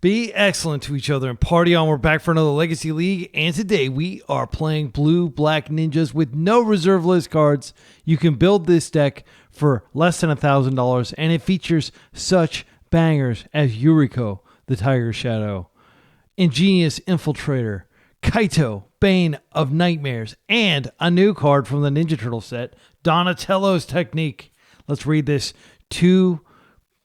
Be excellent to each other and party on. We're back for another Legacy League, and today we are playing Blue-Black Ninjas with no reserve list cards. You can build this deck for less than $1,000, and it features such bangers as Yuriko, the Tiger Shadow, Ingenious Infiltrator, Kaito, Bane of Nightmares, and a new card from the Ninja Turtle set, Donatello's Technique. Let's read this. 2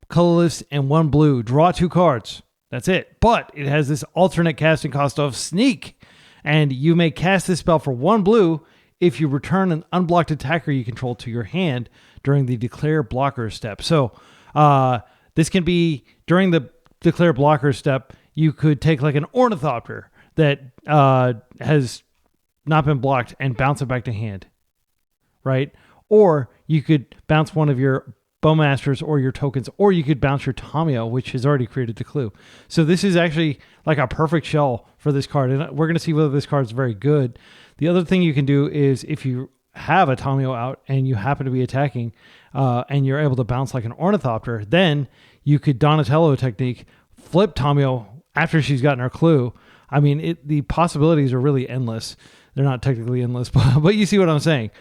colorless and 1 blue. Draw 2 cards. That's it. But it has this alternate casting cost of Sneak. And you may cast this spell for 1 blue if you return an unblocked attacker you control to your hand during the Declare Blocker step. So this can be during the Declare Blocker step, you could take like an Ornithopter that has not been blocked and bounce it back to hand, right? Or you could bounce one of your Bowmasters or your tokens, or you could bounce your Tamio, which has already created the clue. So this is actually like a perfect shell for this card, and we're going to see whether this card is very good. The other thing you can do is if you have a Tamio out and you happen to be attacking and you're able to bounce like an Ornithopter, then you could Donatello Technique, flip Tamio after she's gotten her clue. I mean, the possibilities are really endless. They're not technically endless, but you see what I'm saying.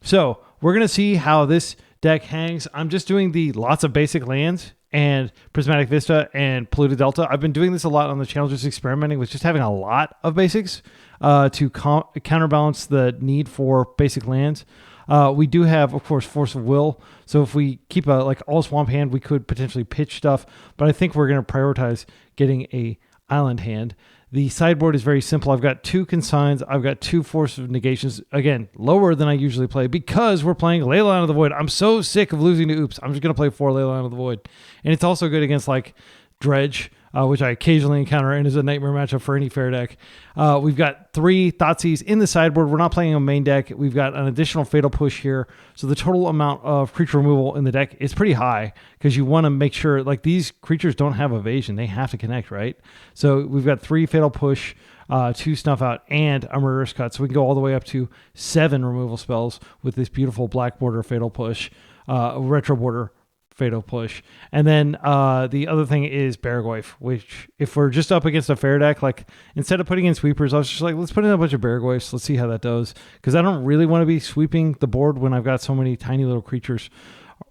So we're going to see how this deck hangs. I'm just doing the lots of basic lands and Prismatic Vista and Polluted Delta. I've been doing this a lot on the channel, just experimenting with just having a lot of basics to counterbalance the need for basic lands. We do have, of course, Force of Will. So if we keep a like all swamp hand, we could potentially pitch stuff, but I think we're going to prioritize getting a island hand. The sideboard is very simple. I've got 2 consigns. I've got 2 Force of Negations. Again, lower than I usually play because we're playing Leyline of the Void. I'm so sick of losing to Oops. I'm just going to play 4 Leyline of the Void. And it's also good against like Dredge, which I occasionally encounter and is a nightmare matchup for any fair deck. We've got 3 Thoughtseize in the sideboard. We're not playing a main deck. We've got an additional Fatal Push here. So the total amount of creature removal in the deck is pretty high because you want to make sure like these creatures don't have evasion. They have to connect, right? So we've got 3 Fatal Push, 2 Snuff Out, and a Murderous Cut. So we can go all the way up to 7 removal spells with this beautiful black border Fatal Push, retro border Fatal Push. And then the other thing is Barragoyf, which if we're just up against a fair deck, like instead of putting in sweepers, I was just like, let's put in a bunch of Barragoyfs. Let's see how that does. Because I don't really want to be sweeping the board when I've got so many tiny little creatures.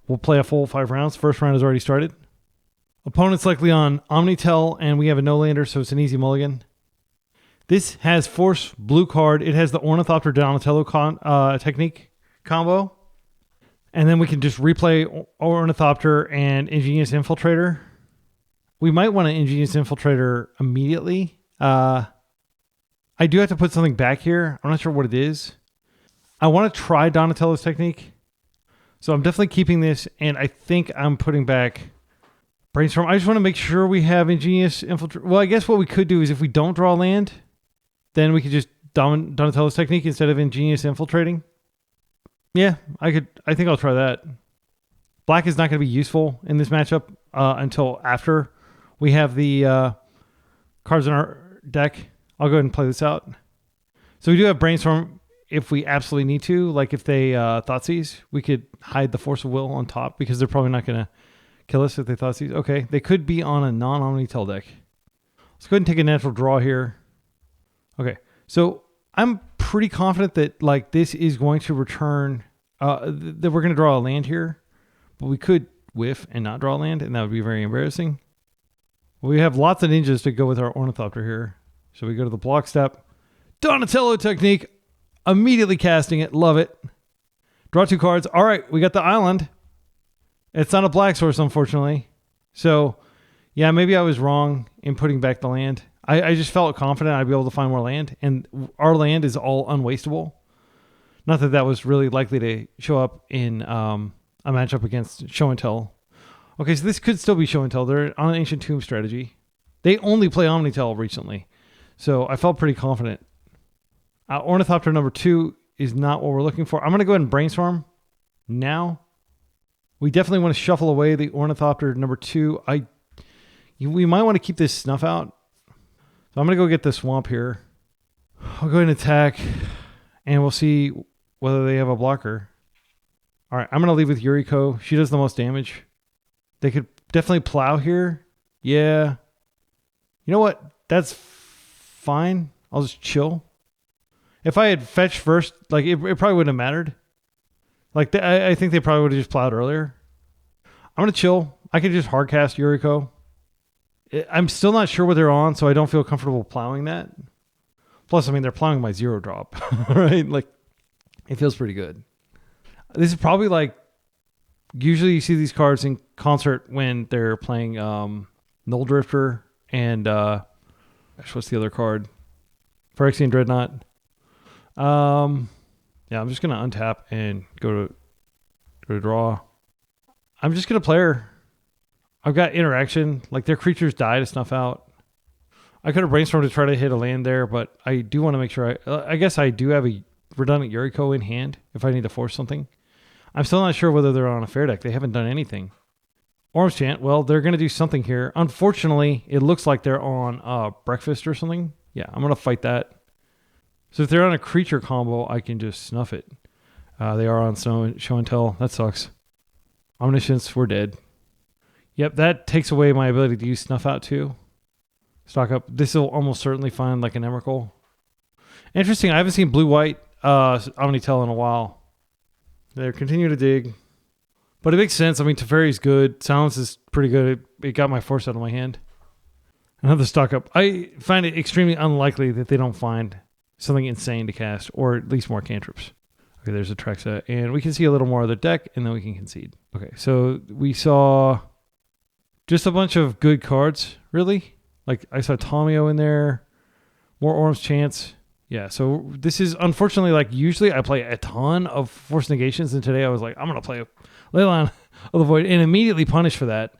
We'll play a full 5 rounds. First round has already started. Opponent's likely on Omnitell, and we have a no-lander, so it's an easy mulligan. This has Force blue card. It has the Ornithopter Donatello Technique combo. And then we can just replay Ornithopter and Ingenious Infiltrator. We might want an Ingenious Infiltrator immediately. I do have to put something back here. I'm not sure what it is. I want to try Donatello's Technique. So I'm definitely keeping this, and I think I'm putting back Brainstorm. I just want to make sure we have Ingenious Infiltrator. Well, I guess what we could do is if we don't draw land, then we could just Donatello's Technique instead of Ingenious Infiltrating. Yeah, I think I'll try that. Black is not going to be useful in this matchup until after we have the cards in our deck. I'll go ahead and play this out. So we do have Brainstorm if we absolutely need to. Like if they Thoughtseize, we could hide the Force of Will on top because they're probably not going to kill us if they Thoughtseize. Okay, they could be on a non-Omnitell deck. Let's go ahead and take a natural draw here. Okay, so I'm pretty confident that like this is going to return that we're going to draw a land here, but we could whiff and not draw land, and that would be very embarrassing. We have lots of ninjas to go with our Ornithopter here. So we go to the block step. Donatello Technique. Immediately casting it. Love it. Draw 2 cards. All right, we got the island. It's not a black source, unfortunately. So yeah, maybe I was wrong in putting back the land. I just felt confident I'd be able to find more land, and our land is all unwastable. Not that that was really likely to show up in a matchup against Show and Tell. Okay, so this could still be Show and Tell. They're on an Ancient Tomb strategy. They only play Omnitell recently, so I felt pretty confident. Ornithopter number 2 is not what we're looking for. I'm going to go ahead and Brainstorm now. We definitely want to shuffle away the Ornithopter number 2. We might want to keep this Snuff Out. So I'm going to go get the swamp here. I'll go ahead and attack, and we'll see whether they have a blocker. All right, I'm going to leave with Yuriko. She does the most damage. They could definitely plow here. Yeah. You know what? That's fine. I'll just chill. If I had fetched first, like it probably wouldn't have mattered. Like I think they probably would have just plowed earlier. I'm going to chill. I could just hardcast Yuriko. I'm still not sure what they're on, so I don't feel comfortable plowing that. Plus, I mean, they're plowing my 0 drop, right? Like, it feels pretty good. This is probably like, usually you see these cards in concert when they're playing Null Drifter and, what's the other card? Phyrexian Dreadnought. Yeah, I'm just going to untap and go to draw. I'm just going to play her. I've got interaction. Like, their creatures die to snuff out. I could have brainstormed to try to hit a land there, but I do want to make sure I guess I do have a redundant Yuriko in hand if I need to force something. I'm still not sure whether they're on a fair deck. They haven't done anything. Orange Chant, well, they're going to do something here. Unfortunately, it looks like they're on Breakfast or something. Yeah, I'm going to fight that. So if they're on a creature combo, I can just snuff it. They are on Show and Tell. That sucks. Omniscience, we're dead. Yep, that takes away my ability to use Snuff Out too. Stock up. This will almost certainly find like an Emrakul. Interesting, I haven't seen blue-white Omnitell in a while. They're continuing to dig. But it makes sense. I mean, Teferi's good. Silence is pretty good. It got my force out of my hand. Another stock up. I find it extremely unlikely that they don't find something insane to cast, or at least more cantrips. Okay, there's a Trexa, and we can see a little more of the deck, and then we can concede. Okay, so we saw just a bunch of good cards, really. Like, I saw Tomio in there, more Orim's Chance. Yeah, so this is, unfortunately, like, usually I play a ton of Force Negations, and today I was like, I'm going to play Leyline of the Void, and immediately punish for that.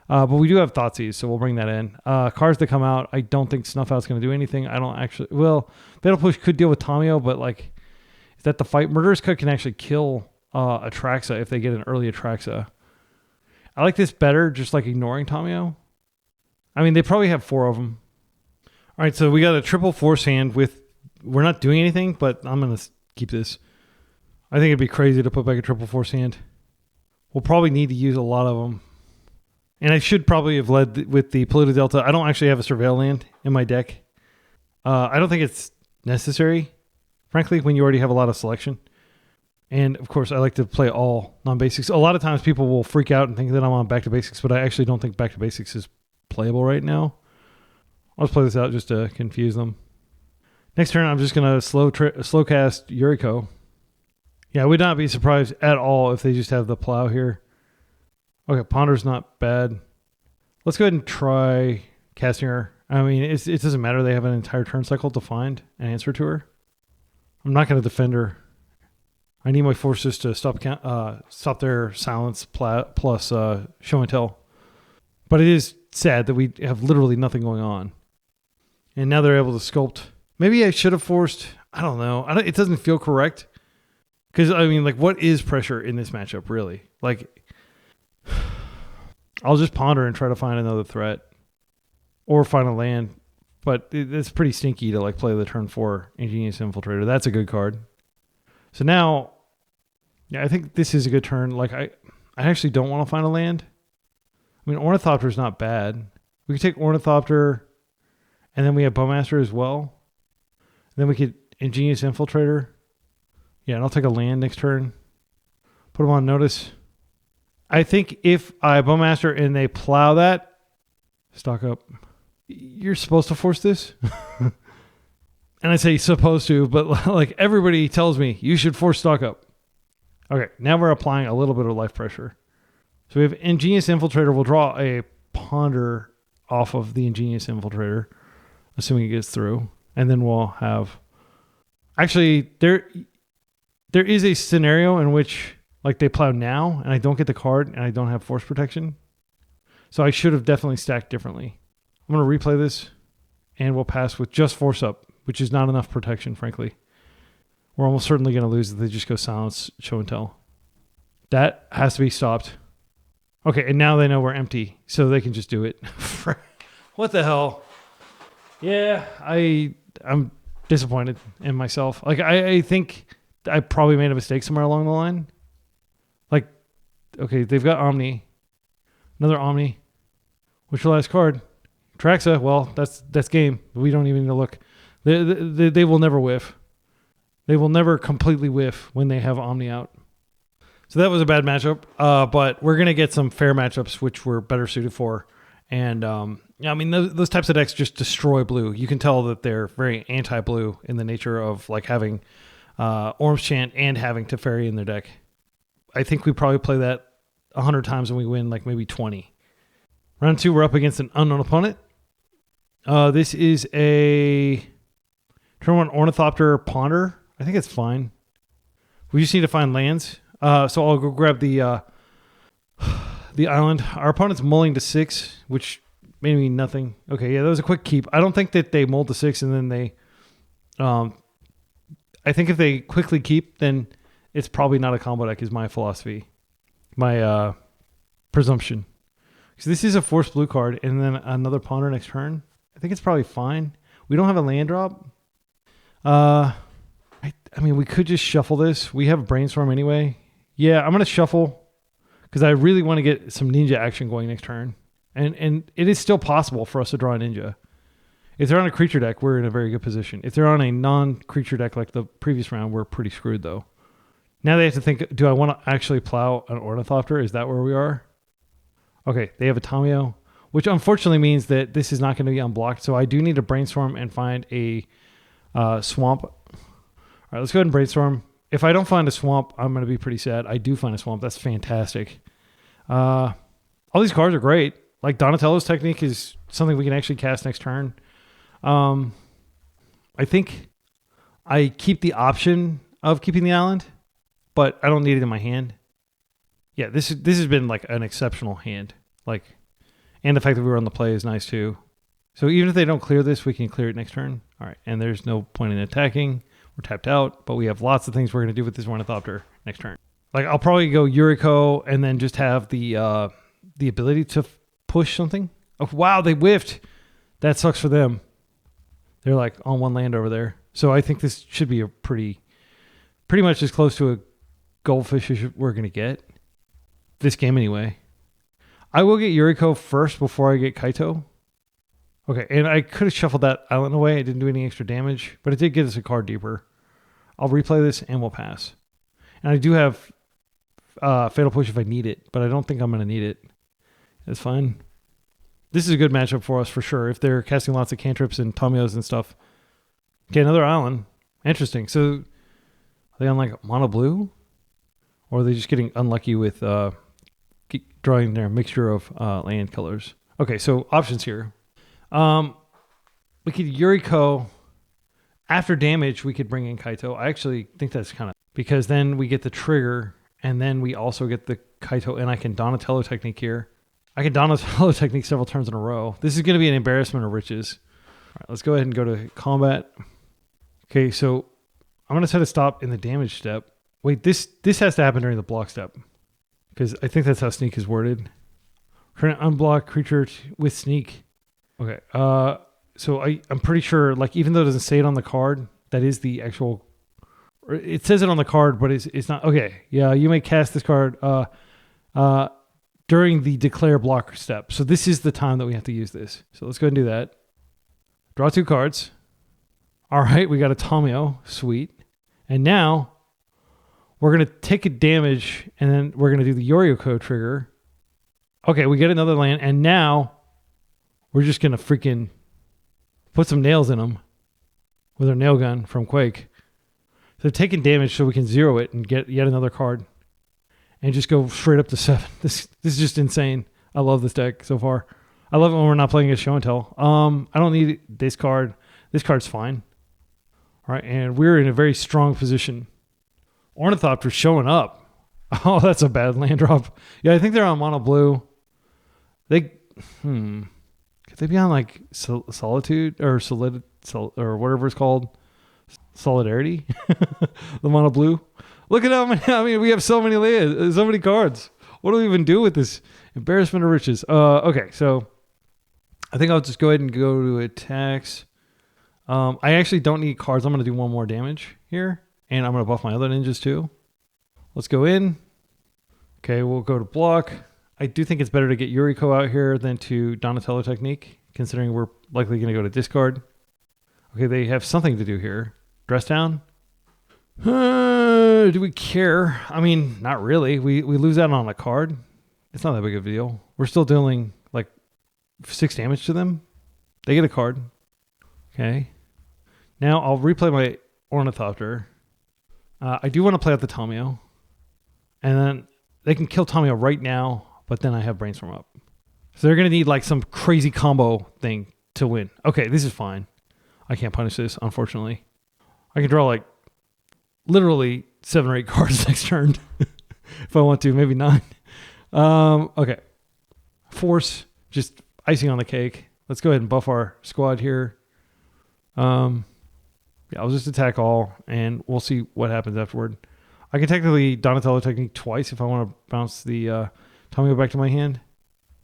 But we do have Thoughtseize, so we'll bring that in. Cards that come out, I don't think Snuff Out's going to do anything. I don't actually, well, Fatal Push could deal with Tomio, but, like, is that the fight? Murderous Cut can actually kill Atraxa if they get an early Atraxa. I like this better, just like ignoring Tomio. I mean, they probably have 4 of them. All right, so we got a triple force hand with, we're not doing anything, but I'm going to keep this. I think it'd be crazy to put back a triple force hand. We'll probably need to use a lot of them. And I should probably have led with the Polluted Delta. I don't actually have a Surveil land in my deck. I don't think it's necessary, frankly, when you already have a lot of selection. And, of course, I like to play all non-basics. A lot of times people will freak out and think that I'm on Back to Basics, but I actually don't think Back to Basics is playable right now. I'll just play this out just to confuse them. Next turn, I'm just going to slow cast Yuriko. Yeah, I would not be surprised at all if they just have the plow here. Okay, Ponder's not bad. Let's go ahead and try casting her. I mean, it doesn't matter. They have an entire turn cycle to find an answer to her. I'm not going to defend her. I need my forces to stop their silence plus show and tell. But it is sad that we have literally nothing going on. And now they're able to sculpt. Maybe I should have forced. I don't know. It doesn't feel correct. Because, I mean, like, what is pressure in this matchup, really? Like, I'll just ponder and try to find another threat. Or find a land. But it's pretty stinky to, like, play the turn 4 Ingenious Infiltrator. That's a good card. So now, yeah, I think this is a good turn. Like, I actually don't want to find a land. I mean, Ornithopter is not bad. We could take Ornithopter, and then we have Bowmaster as well. And then we could Ingenious Infiltrator. Yeah, and I'll take a land next turn. Put them on notice. I think if I Bowmaster and they plow that, stock up. You're supposed to force this? And I say supposed to, but like everybody tells me you should force stock up. Okay, now we're applying a little bit of life pressure. So we have Ingenious Infiltrator. We'll draw a Ponder off of the Ingenious Infiltrator, assuming it gets through. And then we'll have... Actually, there is a scenario in which like they plow now and I don't get the card and I don't have force protection. So I should have definitely stacked differently. I'm going to replay this and we'll pass with just force up, which is not enough protection, frankly. We're almost certainly going to lose if they just go silence, show and tell. That has to be stopped. Okay, and now they know we're empty, so they can just do it. What the hell? Yeah, I'm disappointed in myself. Like, I think I probably made a mistake somewhere along the line. Like, okay, they've got Omni. Another Omni. What's your last card? Traxa, well, that's game. We don't even need to look. They will never whiff. They will never completely whiff when they have Omni out. So that was a bad matchup, but we're going to get some fair matchups which we're better suited for. And I mean, those types of decks just destroy blue. You can tell that they're very anti-blue in the nature of like having Orm's Chant and having Teferi in their deck. I think we probably play that 100 times and we win like maybe 20. Round 2, we're up against an unknown opponent. This is a turn 1 Ornithopter Ponder. I think it's fine. We just need to find lands. So I'll go grab the island. Our opponent's mulling to 6, which made me nothing. Okay, yeah, that was a quick keep. I don't think that they mulled to 6 and then they... I think if they quickly keep, then it's probably not a combo deck is my philosophy. My presumption. So this is a force blue card and then another Ponder next turn. I think it's probably fine. We don't have a land drop. I mean, we could just shuffle this. We have Brainstorm anyway. Yeah, I'm going to shuffle because I really want to get some Ninja action going next turn. And it is still possible for us to draw a Ninja. If they're on a creature deck, we're in a very good position. If they're on a non-creature deck like the previous round, we're pretty screwed though. Now they have to think, do I want to actually plow an Ornithopter? Is that where we are? Okay, they have a Tameo, which unfortunately means that this is not going to be unblocked. So I do need to Brainstorm and find a swamp. All right, let's go ahead and Brainstorm. If I don't find a swamp, I'm going to be pretty sad. I do find a swamp. That's fantastic. All these cards are great. Like Donatello's Technique is something we can actually cast next turn. I think I keep the option of keeping the island, but I don't need it in my hand. Yeah, this has been like an exceptional hand. Like, and the fact that we were on the play is nice too. So even if they don't clear this, we can clear it next turn. All right, and there's no point in attacking. We're tapped out, but we have lots of things we're going to do with this Ornithopter next turn. Like I'll probably go Yuriko and then just have the ability to push something. Oh wow, they whiffed. That sucks for them. They're like on one land over there. So I think this should be a pretty much as close to a goldfish as we're going to get. This game anyway. I will get Yuriko first before I get Kaito. Okay, and I could have shuffled that island away. It didn't do any extra damage, but it did get us a card deeper. I'll replay this and we'll pass. And I do have Fatal Push if I need it, but I don't think I'm going to need it. That's fine. This is a good matchup for us for sure. If they're casting lots of cantrips and Tamios and stuff. Okay, another island. Interesting. So are they on like mono blue? Or are they just getting unlucky with drawing their mixture of land colors? Okay, so options here. We could Yuriko. After damage, we could bring in Kaito. I actually think that's kind of... Because then we get the trigger, and then we also get the Kaito, and I can Donatello Technique here. I can Donatello Technique several turns in a row. This is going to be an embarrassment of riches. All right, let's go ahead and go to combat. Okay, so I'm going to set a stop in the damage step. Wait, this has to happen during the block step. Because I think that's how Sneak is worded. Trying to unblock creature with Sneak. Okay, so I'm pretty sure, like, even though it doesn't say it on the card, that is the actual... It says it on the card, but it's not... Okay, yeah, you may cast this card during the declare blocker step. So this is the time that we have to use this. So let's go ahead and do that. Draw 2 cards. All right, we got a Tameo. Sweet. And now we're going to take a damage, and then we're going to do the Yuriko trigger. Okay, we get another land, and now we're just going to freaking put some nails in them with our nail gun from Quake. So taking damage so we can zero it and get yet another card and just go straight up to 7. This is just insane. I love this deck so far. I love it when we're not playing a show and tell. I don't need this card. This card's fine. All right, and we're in a very strong position. Ornithopter's showing up. Oh, that's a bad land drop. Yeah, I think they're on mono blue. Could they be on like Solitude or Solid or whatever it's called? Solidarity? The mono blue. Look at how many. I mean, we have so many layers, so many cards. What do we even do with this? Embarrassment of riches. Okay, so I think I'll just go ahead and go to attacks. I actually don't need cards. I'm going to do 1 more damage here, and I'm going to buff my other ninjas too. Let's go in. Okay, we'll go to block. I do think it's better to get Yuriko out here than to Donatello Technique. considering we're likely going to go to discard. Okay, they have something to do here. Dress down? Do we care? I mean, not really. We lose out on a card. It's not that big of a deal. We're still dealing like 6 damage to them. They get a card. Okay. Now I'll replay my Ornithopter. I do want to play out the Tomio. And then they can kill Tomio right now, but then I have Brainstorm up. So they're going to need like some crazy combo thing to win. Okay, this is fine. I can't punish this, unfortunately. I can draw like literally 7 or 8 cards next turn if I want to, maybe 9. Okay. Force, just icing on the cake. Let's go ahead and buff our squad here. Yeah, I'll just attack all, and we'll see what happens afterward. I can technically Donatello technique twice if I want to bounce the Tomio back to my hand.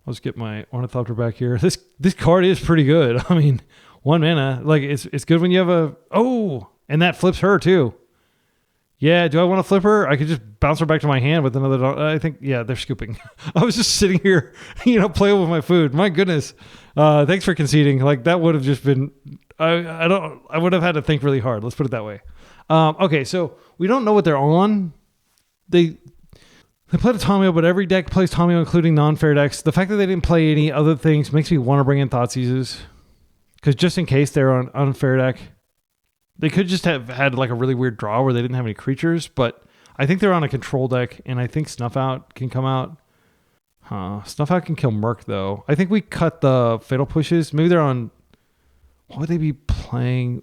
I'll just get my Ornithopter back here. This card is pretty good. I mean, 1 mana, like it's good when you have a and that flips her too. Yeah, do I want to flip her? I could just bounce her back to my hand with another. I think they're scooping. I was just sitting here, playing with my food. My goodness, thanks for conceding. Like that would have just been. I would have had to think really hard. Let's put it that way. Okay, so we don't know what they're on. They played a Tomio, but every deck plays Tomio, including non-fair decks. The fact that they didn't play any other things makes me want to bring in Thoughtseizes. Because just in case they're on unfair deck, they could just have had like a really weird draw where they didn't have any creatures. But I think they're on a control deck, and I think Snuff Out can come out. Snuff Out can kill Merc, though. I think we cut the Fatal Pushes. Maybe they're on... What would they be playing?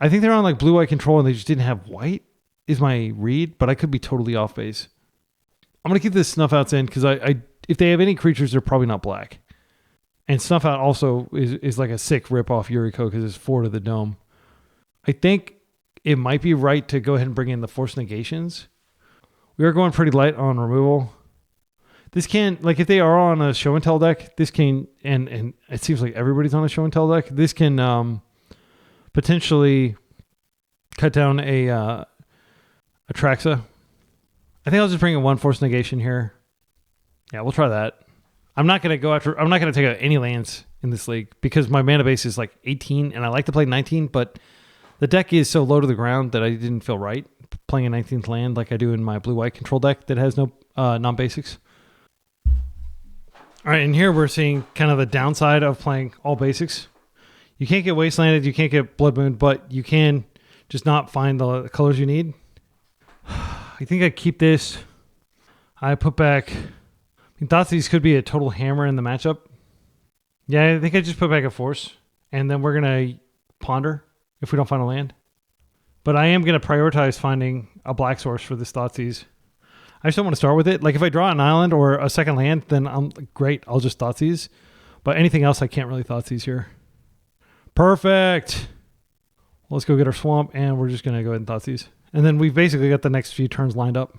I think they're on like blue-white control and they just didn't have white is my read, but I could be totally off base. I'm going to keep the Snuff Outs in because if they have any creatures, they're probably not black. And Snuff Out also is like a sick rip-off Yuriko because it's 4 to the dome. I think it might be right to go ahead and bring in the Force Negations. We are going pretty light on removal. This can, like if they are on a Show and Tell deck, this can, and it seems like everybody's on a Show and Tell deck, this can potentially cut down a Traxa. I think I'll just bring in 1 Force Negation here. Yeah, we'll try that. I'm not going to take out any lands in this league because my mana base is like 18 and I like to play 19, but the deck is so low to the ground that I didn't feel right playing a 19th land like I do in my blue-white control deck that has no non-basics. All right, and here we're seeing kind of the downside of playing all basics. You can't get Wastelanded, you can't get Blood Moon, but you can just not find the colors you need. I think I keep this. I put back... I thought these could be a total hammer in the matchup. Yeah, I think I just put back a Force, and then we're going to ponder if we don't find a land. But I am going to prioritize finding a black source for this Thoughtseize. I just don't want to start with it. Like if I draw an island or a second land, then I'm great. I'll just Thoughtseize. But anything else, I can't really Thoughtseize here. Perfect. Let's go get our swamp, and we're just going to go ahead and Thoughtseize. And then we've basically got the next few turns lined up.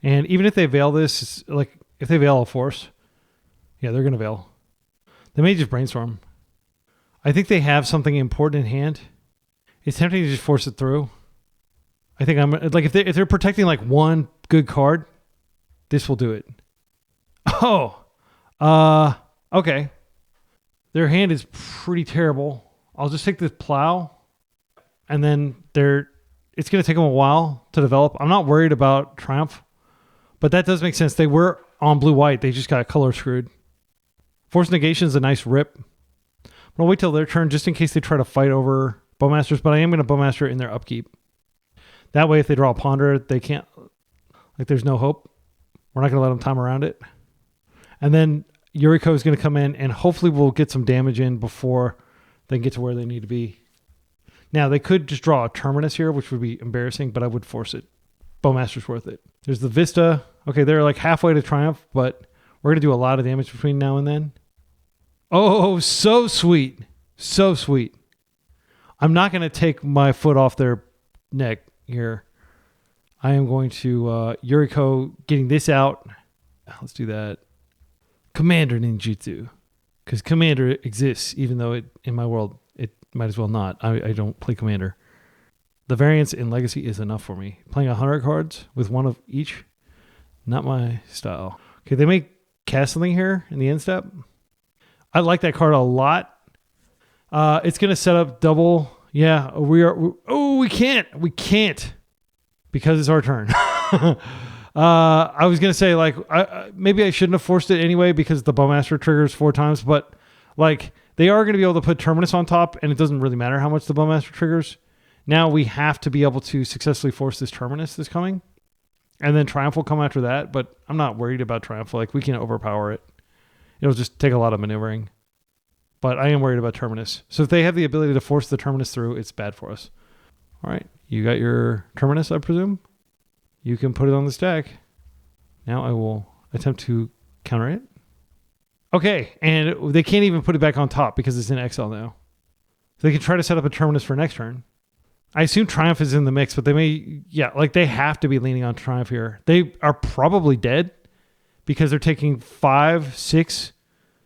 And even if they veil this, like if they veil a Force, yeah, they're going to veil. They may just Brainstorm. I think they have something important in hand. It's tempting to just force it through. I think I'm like if they're protecting like 1 good card, this will do it. Okay. Their hand is pretty terrible. I'll just take this Plow, and then it's going to take them a while to develop. I'm not worried about Triumph, but that does make sense. They were on blue-white. They just got color screwed. Force Negation is a nice rip. I'm going to wait till their turn just in case they try to fight over Bowmasters, but I am going to Bowmaster in their upkeep. That way, if they draw a Ponder, they can't... Like, there's no hope. We're not going to let them time around it. And then Yuriko is going to come in, and hopefully we'll get some damage in before they get to where they need to be. Now, they could just draw a Terminus here, which would be embarrassing, but I would force it. Bowmaster's worth it. There's the Vista. Okay, they're like halfway to Triumph, but we're going to do a lot of damage between now and then. Oh, so sweet. So sweet. I'm not going to take my foot off their neck here. I am going to Yuriko getting this out. Let's do that. Commander Ninjutsu. Because Commander exists, even though in my world, it might as well not. I don't play Commander. The variance in Legacy is enough for me. Playing 100 cards with 1 of each, not my style. Okay, they may cast something here in the end step. I like that card a lot. It's going to set up double. Yeah, we can't because it's our turn. I was going to say, like, maybe I shouldn't have forced it anyway because the Bowmaster triggers 4 times, but like they are going to be able to put Terminus on top, and it doesn't really matter how much the Bowmaster triggers. Now we have to be able to successfully force this Terminus that's coming, and then Triumph will come after that, but I'm not worried about Triumph. Like, we can overpower it. It'll just take a lot of maneuvering. But I am worried about Terminus. So if they have the ability to force the Terminus through, it's bad for us. All right. You got your Terminus, I presume? You can put it on the stack. Now I will attempt to counter it. Okay. And they can't even put it back on top because it's in exile now. So they can try to set up a Terminus for next turn. I assume Triumph is in the mix, but they may... Yeah, like they have to be leaning on Triumph here. They are probably dead because they're taking 5, 6,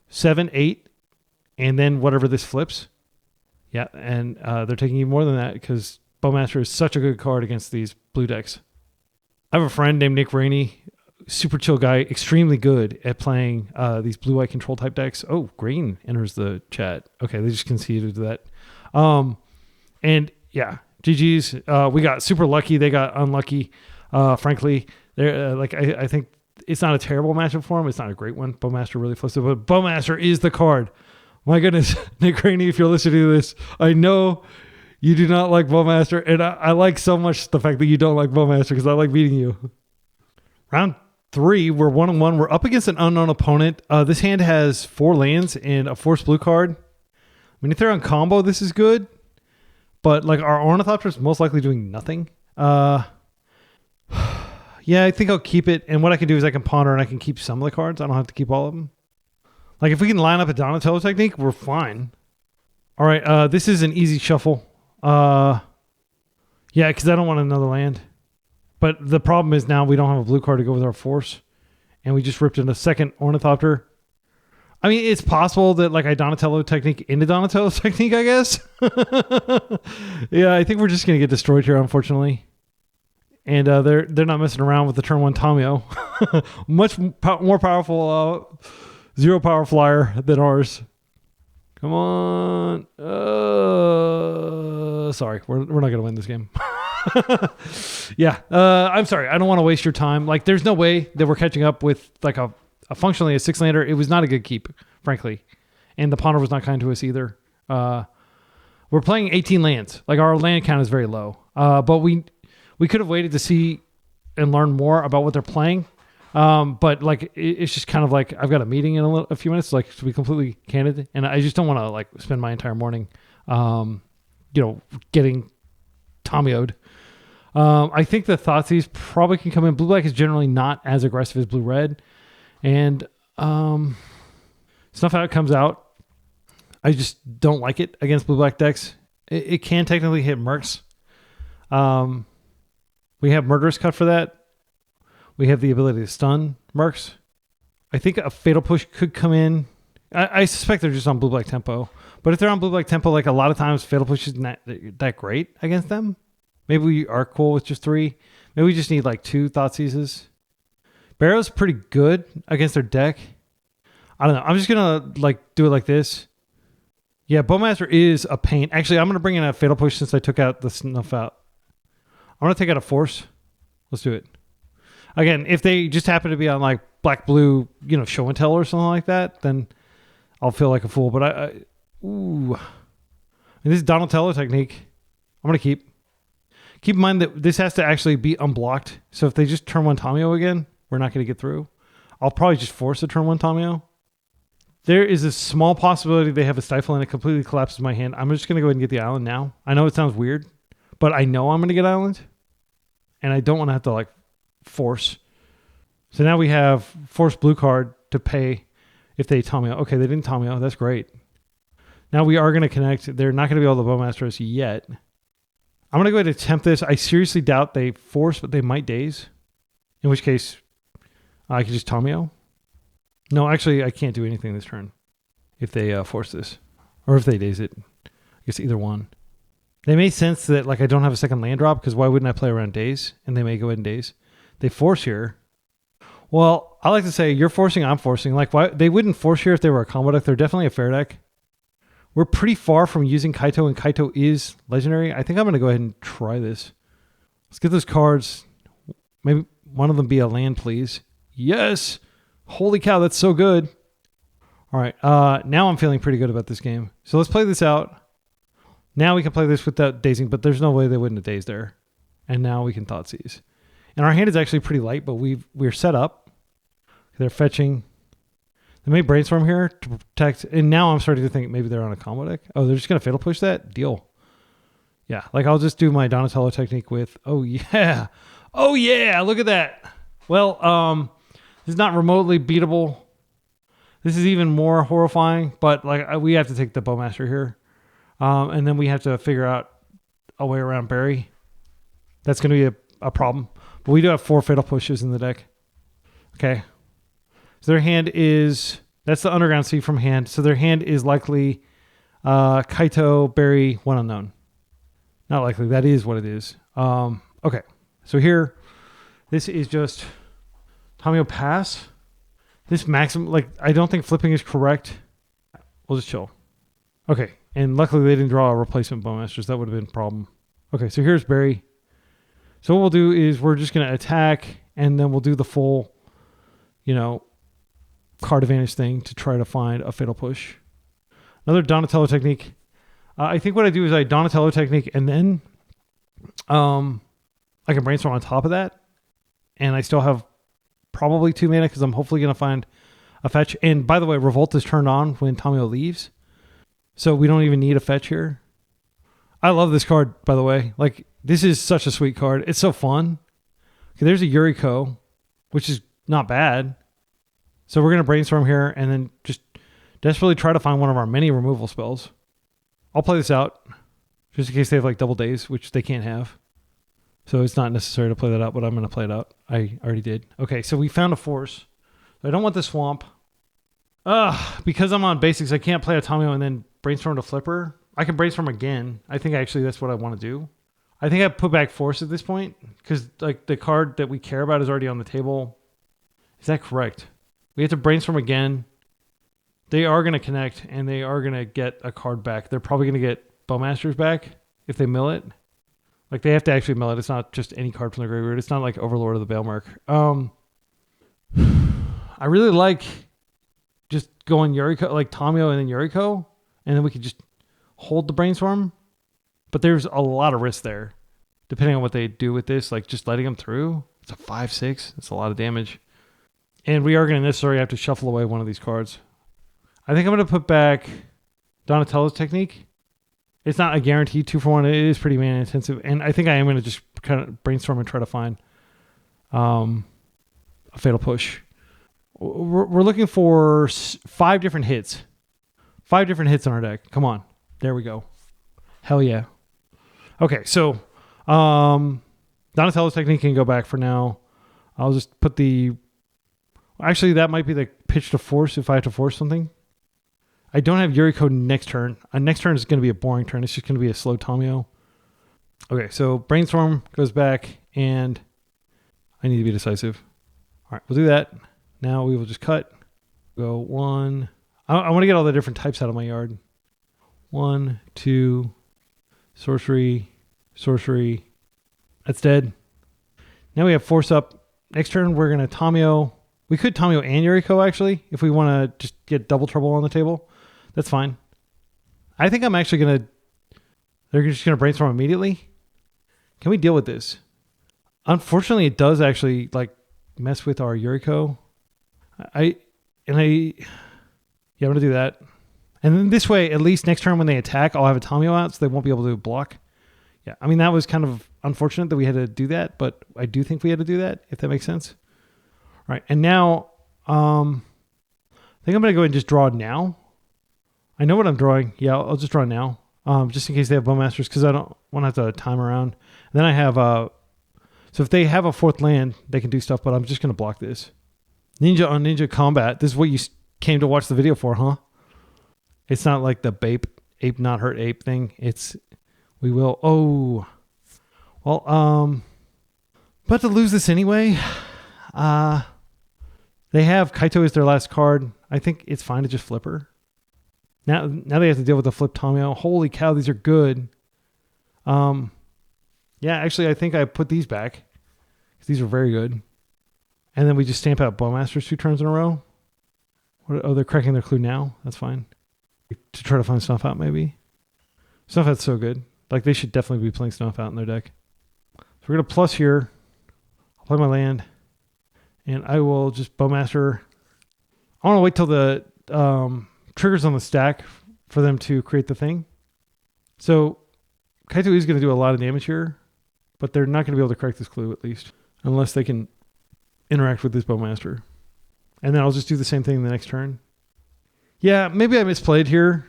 7, 8... and then whatever this flips. Yeah, and they're taking even more than that because Bowmaster is such a good card against these blue decks. I have a friend named Nick Rainey, super chill guy, extremely good at playing these blue-white control type decks. Oh, green enters the chat. Okay, they just conceded to that. And yeah, GG's. We got super lucky. They got unlucky. Frankly, they're I think it's not a terrible matchup for them. It's not a great one. Bowmaster really flips it, but Bowmaster is the card. My goodness, Nick Rainey, if you're listening to this, I know you do not like Bowmaster, and I like so much the fact that you don't like Bowmaster because I like beating you. Round 3, we're 1-1. We're up against an unknown opponent. This hand has 4 lands and a force blue card. I mean, if they're on combo, this is good, but like our Ornithopter is most likely doing nothing. Yeah, I think I'll keep it, and what I can do is I can ponder and I can keep some of the cards. I don't have to keep all of them. Like, if we can line up a Donatello technique, we're fine. All right, this is an easy shuffle. Yeah, because I don't want another land. But the problem is now we don't have a blue card to go with our force. And we just ripped in a second Ornithopter. I mean, it's possible that, like, I Donatello technique into Donatello technique, I guess. Yeah, I think we're just going to get destroyed here, unfortunately. And they're not messing around with the turn 1 Tamio. Much more powerful... 0 power flyer than ours. Come on. Sorry, we're not going to win this game. Yeah, I'm sorry. I don't want to waste your time. Like, there's no way that we're catching up with like a functionally a 6-lander. It was not a good keep, frankly. And the ponder was not kind to us either. We're playing 18 lands. Like, our land count is very low. But we could have waited to see and learn more about what they're playing. But like, it's just kind of like, I've got a meeting in a few minutes, like, to be completely candid. And I just don't want to like spend my entire morning, getting Tommyo'd. I think the Thoughtseize probably can come in. Blue-black is generally not as aggressive as blue-red. And, stuff how it comes out. I just don't like it against blue-black decks. It can technically hit Mercs. We have Murderous Cut for that. We have the ability to stun Mercs. I think a Fatal Push could come in. I suspect they're just on blue-black tempo. But if they're on blue-black tempo, like, a lot of times Fatal Push isn't that great against them. Maybe we are cool with just 3. Maybe we just need like 2 Thoughtseizes. Barrow's pretty good against their deck. I don't know. I'm just going to like do it like this. Yeah, Bowmaster is a pain. Actually, I'm going to bring in a Fatal Push since I took out the Snuff Out. I'm going to take out a Force. Let's do it. Again, if they just happen to be on like black-blue, show and tell or something like that, then I'll feel like a fool. But this is Donatello technique. I'm going to keep. Keep in mind that this has to actually be unblocked. So if they just turn 1 Tamio again, we're not going to get through. I'll probably just force a turn 1 Tamio. There is a small possibility they have a Stifle and it completely collapses my hand. I'm just going to go ahead and get the island now. I know it sounds weird, but I know I'm going to get island. And I don't want to have to like force. So now we have force blue card to pay if they Tamio. Okay, they didn't Tamio. That's great. Now we are going to connect. They're not going to be able to Bowmaster us yet. I'm going to go ahead and attempt this. I seriously doubt they force, but they might daze. In which case, I could just Tamio. No, actually, I can't do anything this turn if they force this. Or if they daze it. I guess either one. They may sense that like I don't have a second land drop, because why wouldn't I play around daze? And they may go ahead and daze. They force here. Well, I like to say you're forcing, I'm forcing. Like, why they wouldn't force here if they were a combo deck. They're definitely a fair deck. We're pretty far from using Kaito, and Kaito is legendary. I think I'm going to go ahead and try this. Let's get those cards. Maybe one of them be a land, please. Yes! Holy cow, that's so good. All right, now I'm feeling pretty good about this game. So let's play this out. Now we can play this without dazing, but there's no way they wouldn't have dazed there. And now we can Thoughtseize. And our hand is actually pretty light, but we're set up. They're fetching. They may brainstorm here to protect. And now I'm starting to think maybe they're on a combo deck. Oh, they're just going to Fatal Push that? Deal. Yeah, like I'll just do my Donatello technique with, oh yeah. Oh yeah, look at that. Well, this is not remotely beatable. This is even more horrifying, but like we have to take the Bowmaster here. And then we have to figure out a way around Barry. That's going to be a problem. But we do have 4 Fatal Pushes in the deck. Okay. So their hand is... That's the Underground Sea from hand. So their hand is likely Kaito, Barry, one unknown. Not likely. That is what it is. Okay. So here, this is just Tamio pass. This maximum... Like, I don't think flipping is correct. We'll just chill. Okay. And luckily they didn't draw a replacement Bowmasters. That would have been a problem. Okay, so here's Barry. So what we'll do is we're just going to attack, and then we'll do the full, card advantage thing to try to find a Fatal Push. Another Donatello technique. I think what I do is I Donatello technique, and then I can brainstorm on top of that, and I still have probably 2 mana because I'm hopefully going to find a fetch. And by the way, Revolt is turned on when Tamio leaves. So we don't even need a fetch here. I love this card, by the way. Like, this is such a sweet card. It's so fun. Okay, there's a Yuriko, which is not bad. So we're going to brainstorm here and then just desperately try to find one of our many removal spells. I'll play this out just in case they have like double days, which they can't have. So it's not necessary to play that out, but I'm going to play it out. I already did. Okay, so we found a force. I don't want the swamp. Because I'm on basics, I can't play a Tamio and then brainstorm to flipper. I can brainstorm again. I think actually that's what I want to do. I think I put back force at this point because like the card that we care about is already on the table. Is that correct? We have to brainstorm again. They are going to connect and they are going to get a card back. They're probably going to get Bowmasters back if they mill it. Like they have to actually mill it. It's not just any card from the graveyard. It's not like Overlord of the Baelmark. I really like just going Yuriko, like Tamio and then Yuriko, and then we could just hold the brainstorm. But there's a lot of risk there, depending on what they do with this. Like just letting them through. It's a 5/6. That's a lot of damage. And we are going to necessarily have to shuffle away one of these cards. I think I'm going to put back Donatello's technique. It's not a guaranteed 2-for-1. It is pretty mana intensive. And I think I am going to just kind of brainstorm and try to find a Fatal Push. We're looking for 5 different hits. 5 different hits on our deck. Come on. There we go. Hell yeah. Okay, so Donatello's technique can go back for now. I'll just put the... Actually, that might be the pitch to force if I have to force something. I don't have Yuriko next turn. Next turn is going to be a boring turn. It's just going to be a slow Tamio. Okay, so Brainstorm goes back, and I need to be decisive. All right, we'll do that. Now we will just cut. Go 1. I want to get all the different types out of my yard. 1, 2, sorcery, sorcery. That's dead. Now we have force up. Next turn, we're going to Tamio. We could Tamio and Yuriko, actually, if we want to just get double trouble on the table. That's fine. I think I'm actually going to... They're just going to brainstorm immediately. Can we deal with this? Unfortunately, it does actually like mess with our Yuriko. I'm going to do that. And then this way, at least next turn when they attack, I'll have a Tamio out, so they won't be able to block. Yeah, I mean, that was kind of unfortunate that we had to do that, but I do think we had to do that, if that makes sense. All right, and now, I think I'm going to go ahead and just draw now. I know what I'm drawing. Yeah, I'll just draw now, just in case they have Bowmasters, because I don't want to have to time around. And then I have, so if they have a 4th land, they can do stuff, but I'm just going to block this. Ninja on Ninja Combat. This is what you came to watch the video for, huh? It's not like the ape not hurt ape thing. It's, we will, oh. Well, about to lose this anyway. They have Kaito as their last card. I think it's fine to just flip her. Now they have to deal with the flip Tamio. Holy cow, these are good. Yeah, actually, I think I put these back because these are very good. And then we just stamp out Bowmasters 2 turns in a row. Oh, they're cracking their clue now. That's fine. To try to find Snuff Out, maybe. Snuff Out's so good. Like, they should definitely be playing Snuff Out in their deck. So we're going to plus here. I'll play my land. And I will just Bowmaster. I want to wait till the triggers on the stack for them to create the thing. So Kaito is going to do a lot of damage here, but they're not going to be able to crack this clue at least, unless they can interact with this Bowmaster. And then I'll just do the same thing the next turn. Yeah, maybe I misplayed here.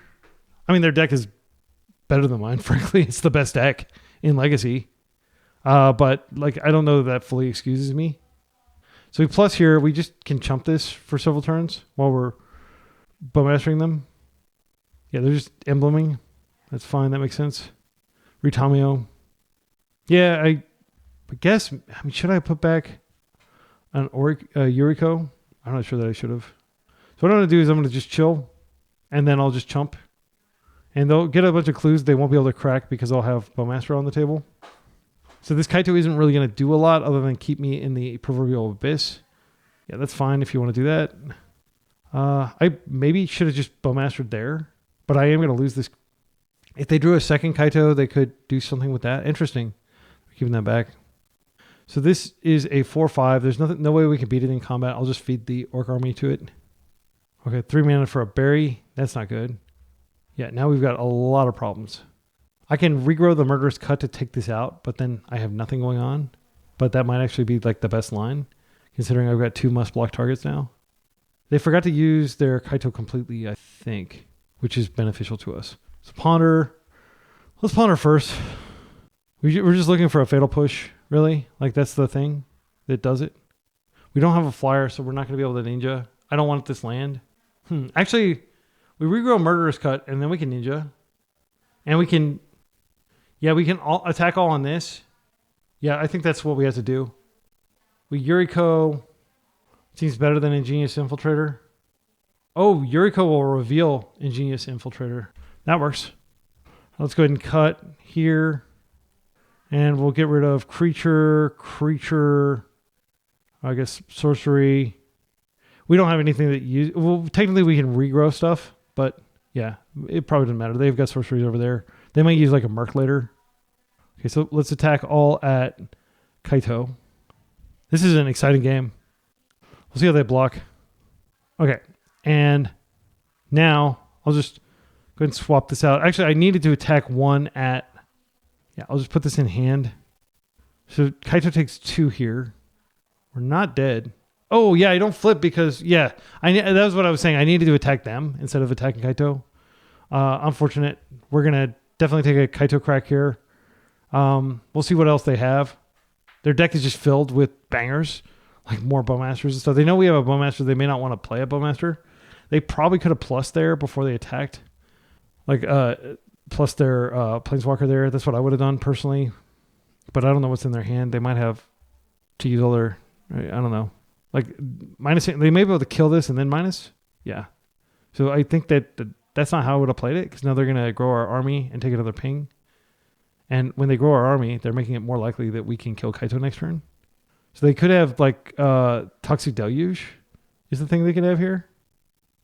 I mean, their deck is better than mine, frankly. It's the best deck in Legacy. But like, I don't know that fully excuses me. So we plus here, we just can chump this for several turns while we're Bowmastering them. Yeah, they're just embleming. That's fine. That makes sense. Ritamio. Yeah, I guess, I mean, should I put back an Yuriko? I'm not sure that I should have. So what I'm going to do is I'm going to just chill, and then I'll just chump. And they'll get a bunch of clues they won't be able to crack because I'll have Bowmaster on the table. So this Kaito isn't really going to do a lot other than keep me in the proverbial abyss. Yeah, that's fine if you want to do that. I maybe should have just Bowmastered there, but I am going to lose this. If they drew a second Kaito, they could do something with that. Interesting. Keeping that back. So this is a 4/5. There's no way we can beat it in combat. I'll just feed the Orc Army to it. Okay, 3 mana for a berry. That's not good. Yeah, now we've got a lot of problems. I can regrow the Murderous Cut to take this out, but then I have nothing going on. But that might actually be like the best line, considering I've got 2 must-block targets now. They forgot to use their Kaito completely, I think, which is beneficial to us. So Ponder. Let's Ponder first. We're just looking for a Fatal Push, really. Like, that's the thing that does it. We don't have a flyer, so we're not going to be able to Ninja. I don't want this land. Actually, we regrow Murderous Cut, and then we can Ninja. And we can... Yeah, we can attack all on this. Yeah, I think that's what we have to do. We Yuriko... Seems better than Ingenious Infiltrator. Oh, Yuriko will reveal Ingenious Infiltrator. That works. Let's go ahead and cut here. And we'll get rid of creature, I guess sorcery. We don't have anything that use... Well, technically we can regrow stuff, but yeah, it probably doesn't matter. They've got sorceries over there. They might use like a Merc later. Okay, so let's attack all at Kaito. This is an exciting game. We'll see how they block. Okay, and now I'll just go ahead and swap this out. Actually, I needed to attack one at... Yeah, I'll just put this in hand. So Kaito takes 2 here. We're not dead. Oh, yeah, I don't flip because... Yeah, that was what I was saying. I needed to attack them instead of attacking Kaito. Unfortunate. We're going to definitely take a Kaito crack here. We'll see what else they have. Their deck is just filled with bangers. Like more Bowmasters and stuff. They know we have a Bowmaster. They may not want to play a Bowmaster. They probably could have plus there before they attacked. Like, plus their Planeswalker there. That's what I would have done personally. But I don't know what's in their hand. They might have to use all their... I don't know. Like, minus... They may be able to kill this and then minus. Yeah. So I think that's not how I would have played it. Because now they're going to grow our army and take another ping. And when they grow our army, they're making it more likely that we can kill Kaito next turn. So they could have, like, Toxic Deluge is the thing they could have here.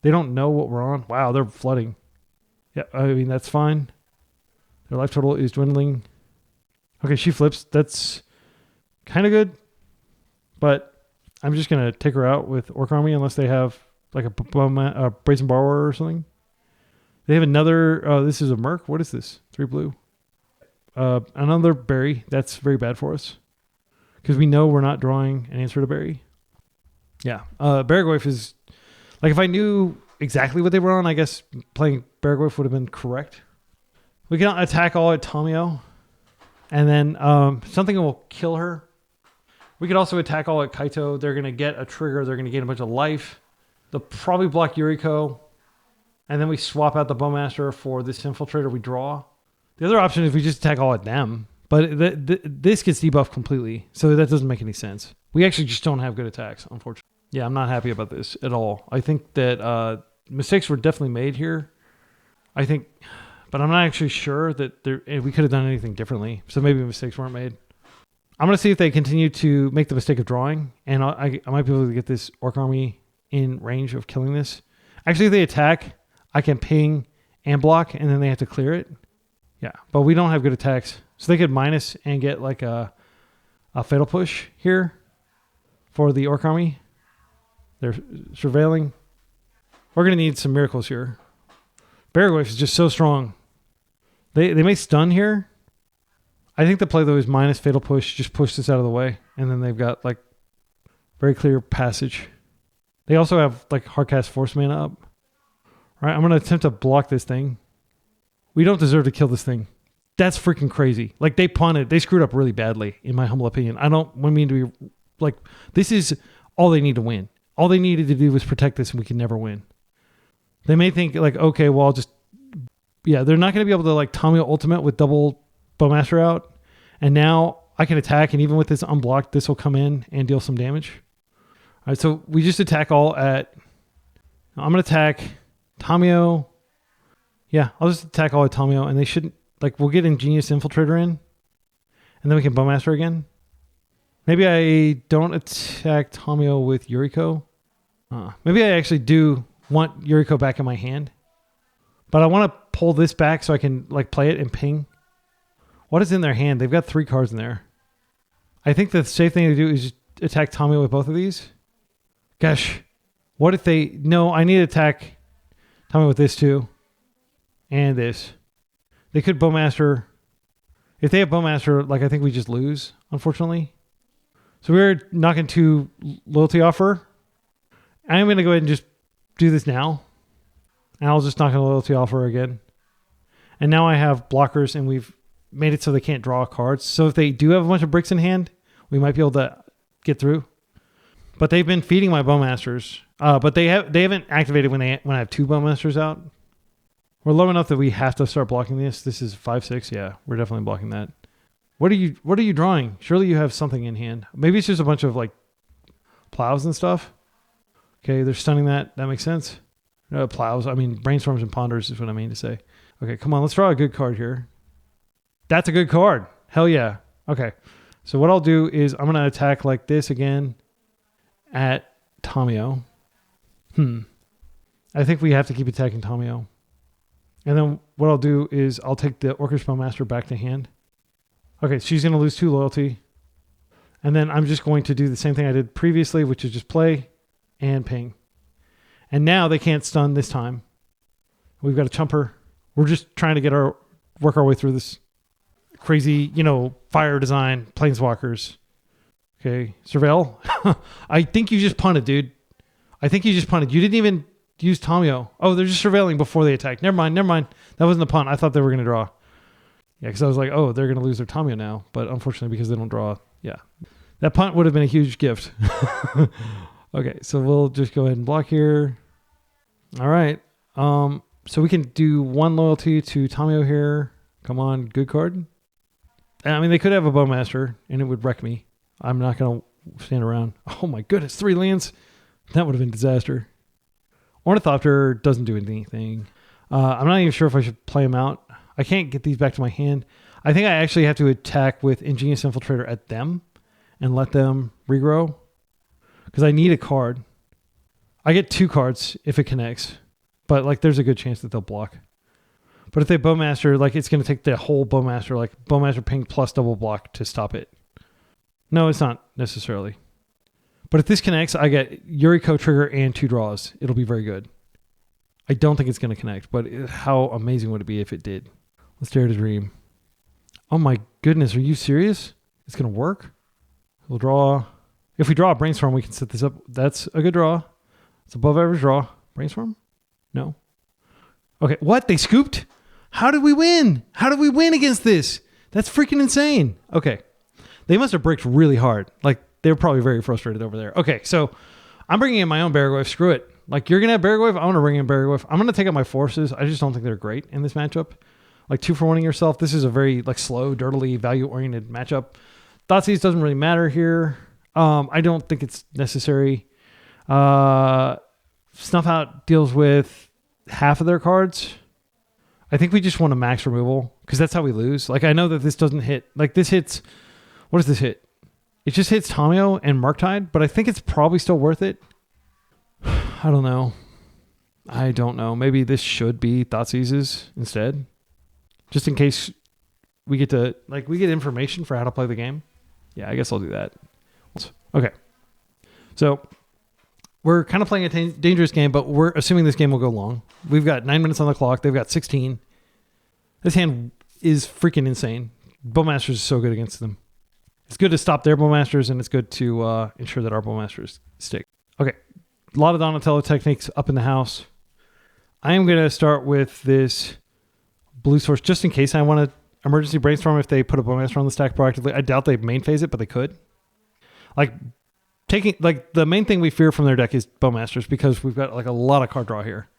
They don't know what we're on. Wow, they're flooding. Yeah, I mean, that's fine. Their life total is dwindling. Okay, she flips. That's kind of good. But I'm just going to take her out with Orc Army unless they have, like, a Brazen Borrower or something. They have another... this is a Merc. What is this? 3 blue. Another berry. That's very bad for us. Because we know we're not drawing an answer to berry. Yeah. Barragoyf is... Like, if I knew exactly what they were on, I guess playing Barragoyf would have been correct. We can attack all at Tamio. And then something will kill her. We could also attack all at Kaito. They're going to get a trigger. They're going to gain a bunch of life. They'll probably block Yuriko. And then we swap out the Bowmaster for this Infiltrator we draw. The other option is we just attack all at them. But this gets debuffed completely. So that doesn't make any sense. We actually just don't have good attacks, unfortunately. Yeah, I'm not happy about this at all. I think that mistakes were definitely made here. I think, but I'm not actually sure that we could have done anything differently. So maybe mistakes weren't made. I'm going to see if they continue to make the mistake of drawing, and I might be able to get this Orc Army in range of killing this. Actually, if they attack, I can ping and block, and then they have to clear it. Yeah, but we don't have good attacks. So they could minus and get like a Fatal Push here for the Orc Army. They're surveilling. We're going to need some miracles here. Baragwave is just so strong. They may stun here. I think the play, though, is minus Fatal Push. Just push this out of the way. And then they've got, like, very clear passage. They also have, like, Hardcast Force Mana up. All right, I'm going to attempt to block this thing. We don't deserve to kill this thing. That's freaking crazy. Like, they punted. They screwed up really badly, in my humble opinion. I don't mean to be, like, this is all they need to win. All they needed to do was protect this, and we can never win. They may think, like, okay, well, I'll just... Yeah, they're not going to be able to, like, Tommy Ultimate with double Bowmaster out. And now I can attack, and even with this unblocked, this will come in and deal some damage. All right, so we just attack all at... I'm going to attack Tamio. Yeah, I'll just attack all at Tamio, and they shouldn't... Like, we'll get Ingenious Infiltrator in, and then we can Bowmaster again. Maybe I don't attack Tamio with Yuriko. Maybe I actually do want Yuriko back in my hand. But I want to pull this back so I can like play it and ping. What is in their hand? They've got 3 cards in there. I think the safe thing to do is just attack Tamio with both of these. Gosh. What if they... No, I need to attack Tamio with this too. And this. They could Bowmaster. If they have Bowmaster, like I think we just lose, unfortunately. So we're knocking 2 loyalty offer. I'm going to go ahead and just do this now. And I'll just knock a loyalty offer again. And now I have blockers, and we've made it so they can't draw cards. So if they do have a bunch of bricks in hand, we might be able to get through. But they've been feeding my Bowmasters. But they haven't activated when I have 2 Bowmasters out. We're low enough that we have to start blocking this. This is 5/6. Yeah, we're definitely blocking that. What are you drawing? Surely you have something in hand. Maybe it's just a bunch of like plows and stuff. Okay, they're stunning that. That makes sense. Plows. I mean, brainstorms and ponders is what I mean to say. Okay, come on. Let's draw a good card here. That's a good card. Hell yeah. Okay. So what I'll do is I'm going to attack like this again at Tamio. I think we have to keep attacking Tamio. And then what I'll do is I'll take the Orcish Bowmaster back to hand. Okay, she's going to lose 2 loyalty. And then I'm just going to do the same thing I did previously, which is just play and ping. And now they can't stun this time. We've got a chumper. We're just trying to work our way through this crazy, fire design, planeswalkers. Okay, Surveil. I think you just punted, dude. I think you just punted. You didn't even use Tamio. Oh, they're just surveilling before they attack. Never mind. That wasn't a punt. I thought they were going to draw. Yeah, because I was like, oh, they're going to lose their Tamio now. But unfortunately, because they don't draw, yeah. That punt would have been a huge gift. Okay, so we'll just go ahead and block here. All right. So we can do 1 loyalty to Tamio here. Come on, good card. I mean, they could have a Bowmaster, and it would wreck me. I'm not going to stand around. Oh my goodness, 3 lands. That would have been a disaster. Ornithopter doesn't do anything. I'm not even sure if I should play him out. I can't get these back to my hand. I think I actually have to attack with Ingenious Infiltrator at them and let them regrow. Because I need a card. I get 2 cards if it connects. But like there's a good chance that they'll block. But if they Bowmaster, like it's going to take the whole Bowmaster, like Bowmaster ping plus double block to stop it. No, it's not necessarily. But if this connects, I get Yuriko trigger and 2 draws. It'll be very good. I don't think it's going to connect, but how amazing would it be if it did? Let's dare to dream. Oh my goodness, are you serious? It's going to work? We'll draw. If we draw a Brainstorm, we can set this up. That's a good draw. It's above average draw. Brainstorm? No. Okay, what? They scooped? How did we win? How did we win against this? That's freaking insane. Okay. They must have bricked really hard. Like, they were probably very frustrated over there. Okay, so I'm bringing in my own Baragwave. Screw it. Like, you're going to have Baragwave? I want to bring in Baragwave. I'm going to take out my forces. I just don't think they're great in this matchup. Like, 2-for-1ing yourself. This is a very, like, slow, dirtily, value-oriented matchup. Thoughtseize doesn't really matter here. I don't think it's necessary. Snuff Out deals with half of their cards. I think we just want to max removal because that's how we lose. Like, I know that this doesn't hit. Like, this hits... What does this hit? It just hits Tamio and Marktide, but I think it's probably still worth it. I don't know. Maybe this should be Thoughtseizes instead. Just in case we get information for how to play the game. Yeah, I guess I'll do that. Okay. So we're kind of playing a dangerous game, but we're assuming this game will go long. We've got 9 minutes on the clock. They've got 16. This hand is freaking insane. Bowmasters is so good against them. It's good to stop their Bowmasters, and it's good to ensure that our Bowmasters stick. Okay. A lot of Donatello techniques up in the house. I am going to start with this blue source just in case I want to emergency brainstorm if they put a Bowmaster on the stack proactively. I doubt they main phase it, but they could. The main thing we fear from their deck is Bowmasters because we've got like a lot of card draw here.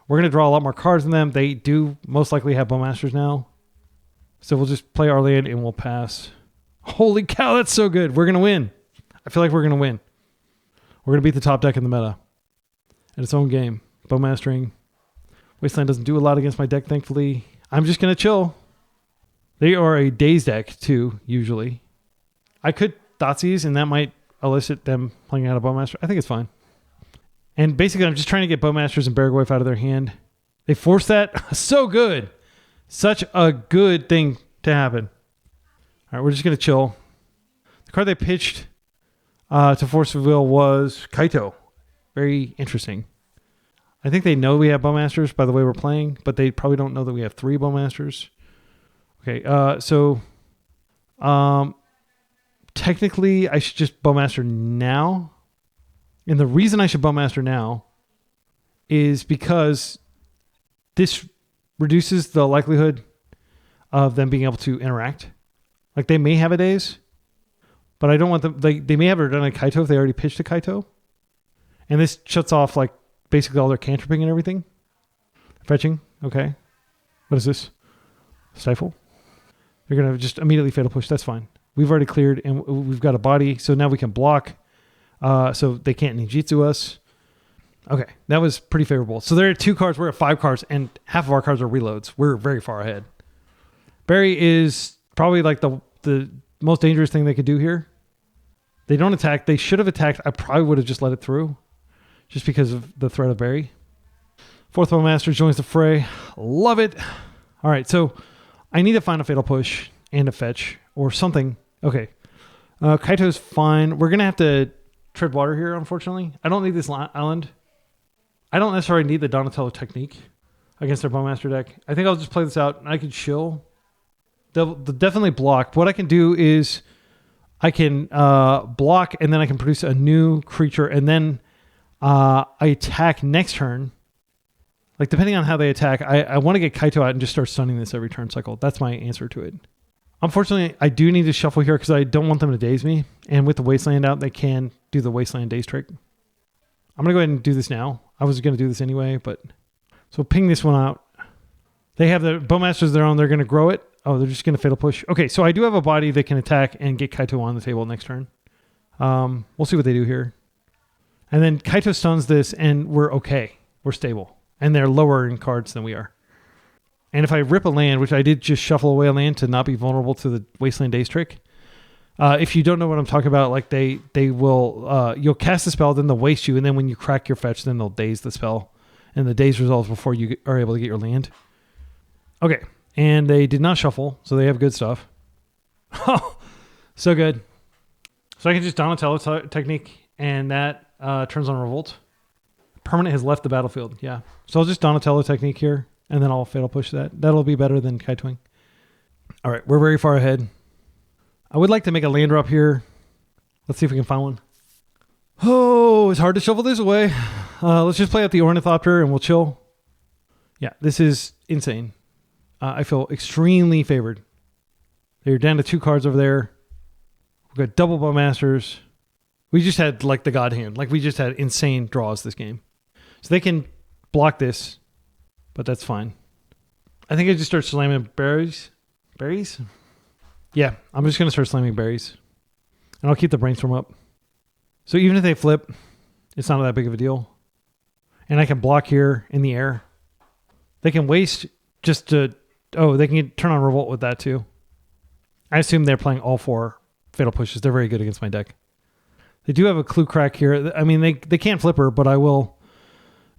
We're going to draw a lot more cards than them. They do most likely have Bowmasters now. So we'll just play our land and we'll pass. Holy cow, that's so good. We're going to win. I feel like we're going to win. We're going to beat the top deck in the meta in its own game. Bowmastering. Wasteland doesn't do a lot against my deck, thankfully. I'm just going to chill. They are a Daze deck, too, usually. I could Thoughtseize, and that might elicit them playing out a Bowmaster. I think it's fine. And basically, I'm just trying to get Bowmasters and Baragorf out of their hand. They forced that. So good. Such a good thing to happen. All right, we're just going to chill. The card they pitched to force reveal was Kaito. Very interesting. I think they know we have Bowmasters by the way we're playing, but they probably don't know that we have 3 Bowmasters. Okay, technically I should just Bowmaster now. And the reason I should Bowmaster now is because this reduces the likelihood of them being able to interact. Like, they may have a Daze, but I don't want them... They may have done a Kaito if they already pitched a Kaito. And this shuts off, like, basically all their cantripping and everything. Fetching. Okay. What is this? Stifle. They're going to just immediately Fatal Push. That's fine. We've already cleared and we've got a body. So now we can block. So they can't ninjutsu us. Okay. That was pretty favorable. So they're at 2 cards. We're at 5 cards and half of our cards are reloads. We're very far ahead. Barry is probably like the most dangerous thing they could do here. They don't attack. They should have attacked. I probably would have just let it through. Just because of the threat of Barry. 4th Bowmaster joins the fray. Love it. All right, so I need to find a Fatal Push and a fetch or something. Okay. Kaito's fine. We're going to have to tread water here, unfortunately. I don't need this island. I don't necessarily need the Donatello technique against their Bowmaster deck. I think I'll just play this out and I can chill. They'll definitely block. What I can do is I can block and then I can produce a new creature and then I attack next turn. Like, depending on how they attack, I want to get Kaito out and just start stunning this every turn cycle. That's my answer to it. Unfortunately, I do need to shuffle here because I don't want them to daze me. And with the Wasteland out, they can do the Wasteland daze trick. I'm going to go ahead and do this now. I was going to do this anyway, but... So ping this one out. They have the Bowmasters of their own. They're going to grow it. Oh, they're just going to Fatal Push. Okay, so I do have a body that can attack and get Kaito on the table next turn. We'll see what they do here. And then Kaito stuns this, and we're okay. We're stable. And they're lower in cards than we are. And if I rip a land, which I did just shuffle away a land to not be vulnerable to the Wasteland Daze trick. If you don't know what I'm talking about, like they will, you'll cast the spell, then they'll waste you, and then when you crack your fetch, then they'll daze the spell. And the daze resolves before you are able to get your land. Okay. And they did not shuffle, so they have good stuff. Oh, so good. So I can just Donatello technique, and that turns on Revolt. Permanent has left the battlefield, yeah. So I'll just Donatello technique here, and then I'll Fatal Push that. That'll be better than Kaitoing. All right, we're very far ahead. I would like to make a land drop here. Let's see if we can find one. Oh, it's hard to shovel this away. Let's just play out the Ornithopter, and we'll chill. Yeah, this is insane. I feel extremely favored. They're down to 2 cards over there. We've got double Bowmasters. We just had like the God hand. Like we just had insane draws this game. So they can block this, but that's fine. I think I just start slamming berries. Berries? Yeah, I'm just going to start slamming berries. And I'll keep the brainstorm up. So even if they flip, It's not that big of a deal. And I can block here in the air. They can waste just to... Oh, they can turn on Revolt with that too. I assume they're playing all 4 Fatal Pushes. They're very good against my deck. They do have a Clue Crack here. I mean, they can't flip her, but I will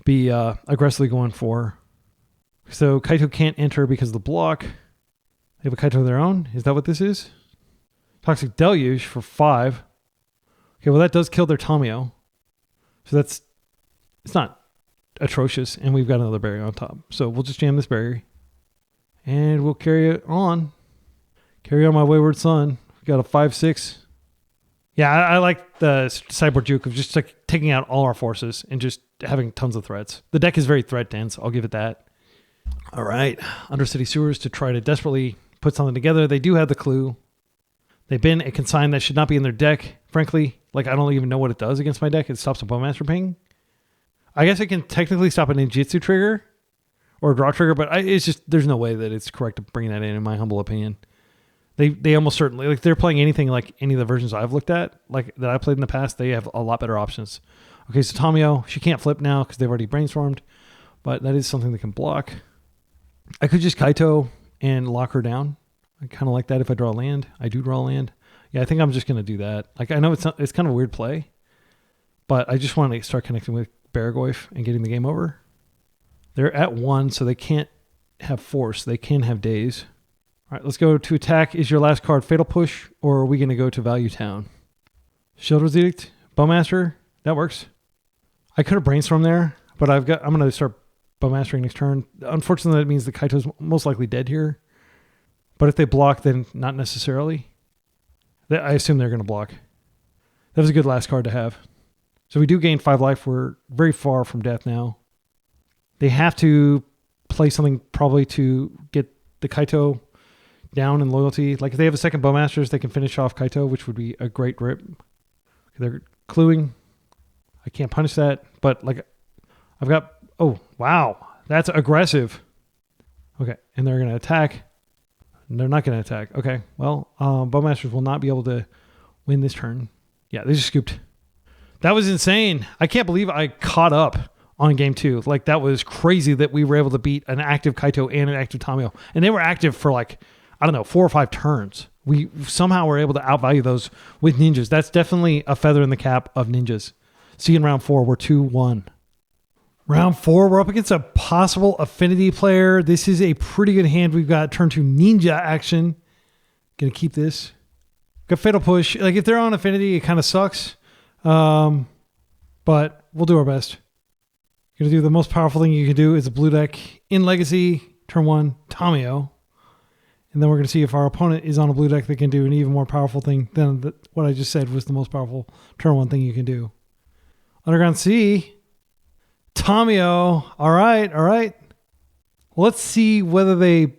be aggressively going for... So Kaito can't enter because of the block. They have a Kaito of their own. Is that what this is? Toxic Deluge for 5. Okay, well that does kill their Tamio. So it's not atrocious. And we've got another barrier on top. So we'll just jam this barrier. And we'll carry it on. Carry on my wayward son. We got a 5/6. Yeah, I like the sideboard juke of just like taking out all our forces and just having tons of threats. The deck is very threat dense. I'll give it that. All right. Undercity Sewers to try to desperately put something together. They do have the clue. They've been a consign that should not be in their deck. Frankly, like I don't even know what it does against my deck. It stops a Bowmaster ping. I guess it can technically stop a ninjutsu trigger or a draw trigger, but it's just there's no way that it's correct to bring that in my humble opinion. They almost certainly, like they're playing anything like any of the versions I've looked at, like that I played in the past, they have a lot better options. Okay, so Tamio, she can't flip now because they've already brainstormed, but that is something that can block. I could just Kaito and lock her down. I kind of like that if I draw a land. I do draw a land. Yeah, I think I'm just going to do that. Like I know it's kind of a weird play, but I just want to start connecting with Baragoyf and getting the game over. They're at 1, so they can't have force. They can have days. All right, let's go to attack. Is your last card Fatal Push, or are we going to go to Value Town? Sheldred's Edict, Bowmaster, that works. I could have brainstormed there, but I'm going to start Bowmastering next turn. Unfortunately, that means the Kaito's most likely dead here. But if they block, then not necessarily. I assume they're going to block. That was a good last card to have. So we do gain 5 life. We're very far from death now. They have to play something probably to get the Kaito down in loyalty. Like if they have a second Bowmasters, they can finish off Kaito, which would be a great rip. They're cluing. I can't punish that, but like I've got, oh, wow. That's aggressive. Okay. And they're going to attack. They're not going to attack. Okay. Well, Bowmasters will not be able to win this turn. Yeah, they just scooped. That was insane. I can't believe I caught up on game 2. Like that was crazy that we were able to beat an active Kaito and an active Tamio. And they were active for like, I don't know, 4 or 5 turns. We somehow were able to outvalue those with ninjas. That's definitely a feather in the cap of ninjas. See, in round 4, we're 2-1. Round 4, we're up against a possible affinity player. This is a pretty good hand. We've got turn 2 ninja action. Gonna keep this. Got Fatal Push. Like if they're on affinity, it kind of sucks. But we'll do our best. Gonna do the most powerful thing you can do is a blue deck in Legacy, turn 1, Tamio. And then we're going to see if our opponent is on a blue deck that can do an even more powerful thing than what I just said was the most powerful turn 1 thing you can do. Underground Sea. Tamio. All right. All right. Let's see whether they...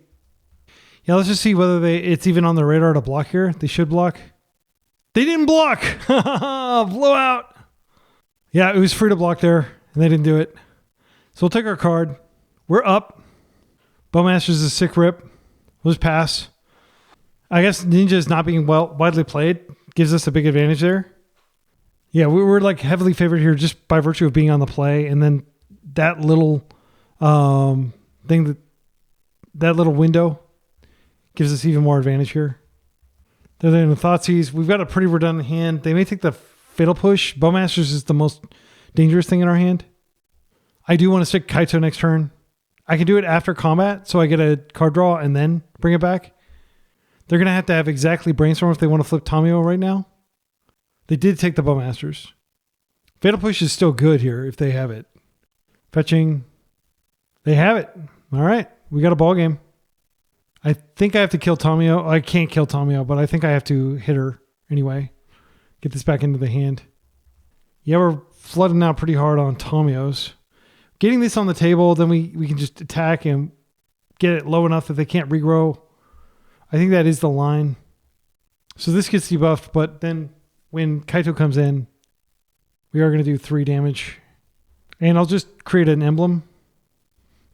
Yeah, let's just see whether it's even on their radar to block here. They should block. They didn't block. Blowout. Yeah, it was free to block there, and they didn't do it. So we'll take our card. We're up. Bowmasters is a sick rip. We'll just pass. I guess Ninja is not being widely played. Gives us a big advantage there. Yeah, we were like heavily favored here just by virtue of being on the play. And then that little thing, that little window gives us even more advantage here. They're in the Thoughtseize. We've got a pretty redundant hand. They may take the Fatal Push. Bowmasters is the most dangerous thing in our hand. I do want to stick Kaito next turn. I can do it after combat, so I get a card draw and then bring it back. They're going to have exactly Brainstorm if they want to flip Tamio right now. They did take the Bowmasters. Fatal Push is still good here if they have it. Fetching. They have it. All right. We got a ball game. I think I have to kill Tamio. I can't kill Tamio, but I think I have to hit her anyway. Get this back into the hand. Yeah, we're flooding out pretty hard on Tamios. Getting this on the table, then we can just attack and get it low enough that they can't regrow. I think that is the line. So this gets debuffed, but then when Kaito comes in, we are going to do 3 damage. And I'll just create an emblem.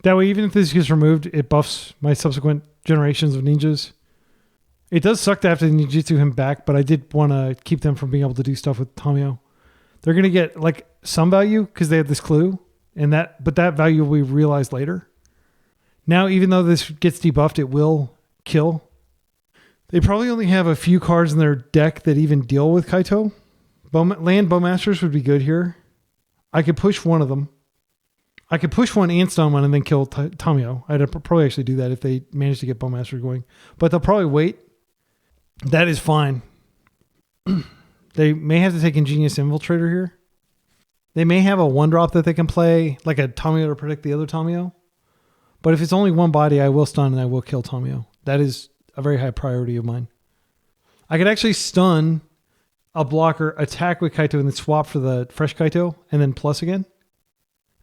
That way, even if this gets removed, it buffs my subsequent generations of ninjas. It does suck to have to ninjutsu him back, but I did want to keep them from being able to do stuff with Tamio. They're going to get like some value because they have this clue, but that value will be realized later. Now, even though this gets debuffed, it will kill. They probably only have a few cards in their deck that even deal with Kaito. Land Bowmasters would be good here. I could push one of them. I could push one and stun one and then kill Tamio. I'd probably actually do that if they manage to get Bowmasters going. But they'll probably wait. That is fine. They may have to take Ingenious Infiltrator here. They may have a 1-drop that they can play, like a Tamio to protect the other Tamio. But if it's only one body, I will stun and I will kill Tamio. That is a very high priority of mine. I could actually stun a blocker, attack with Kaito, and then swap for the fresh Kaito, and then plus again.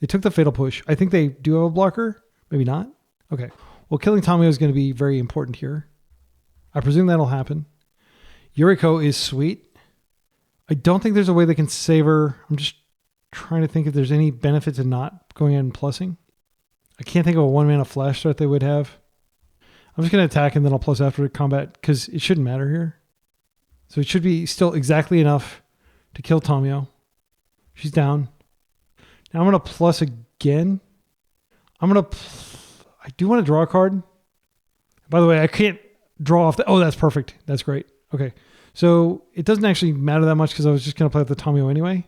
They took the Fatal Push. I think they do have a blocker. Maybe not. Okay. Well, killing Tamio is going to be very important here. I presume that'll happen. Yuriko is sweet. I don't think there's a way they can save her. I'm just trying to think if there's any benefit to not going ahead and plussing. I can't think of a 1-mana flash threat they would have. I'm just going to attack and then I'll plus after combat because it shouldn't matter here. So it should be still exactly enough to kill Tamio. She's down. Now I'm going to plus again. I do want to draw a card. By the way, I can't draw off oh, that's perfect. That's great. Okay. So it doesn't actually matter that much because I was just going to play with the Tamio anyway.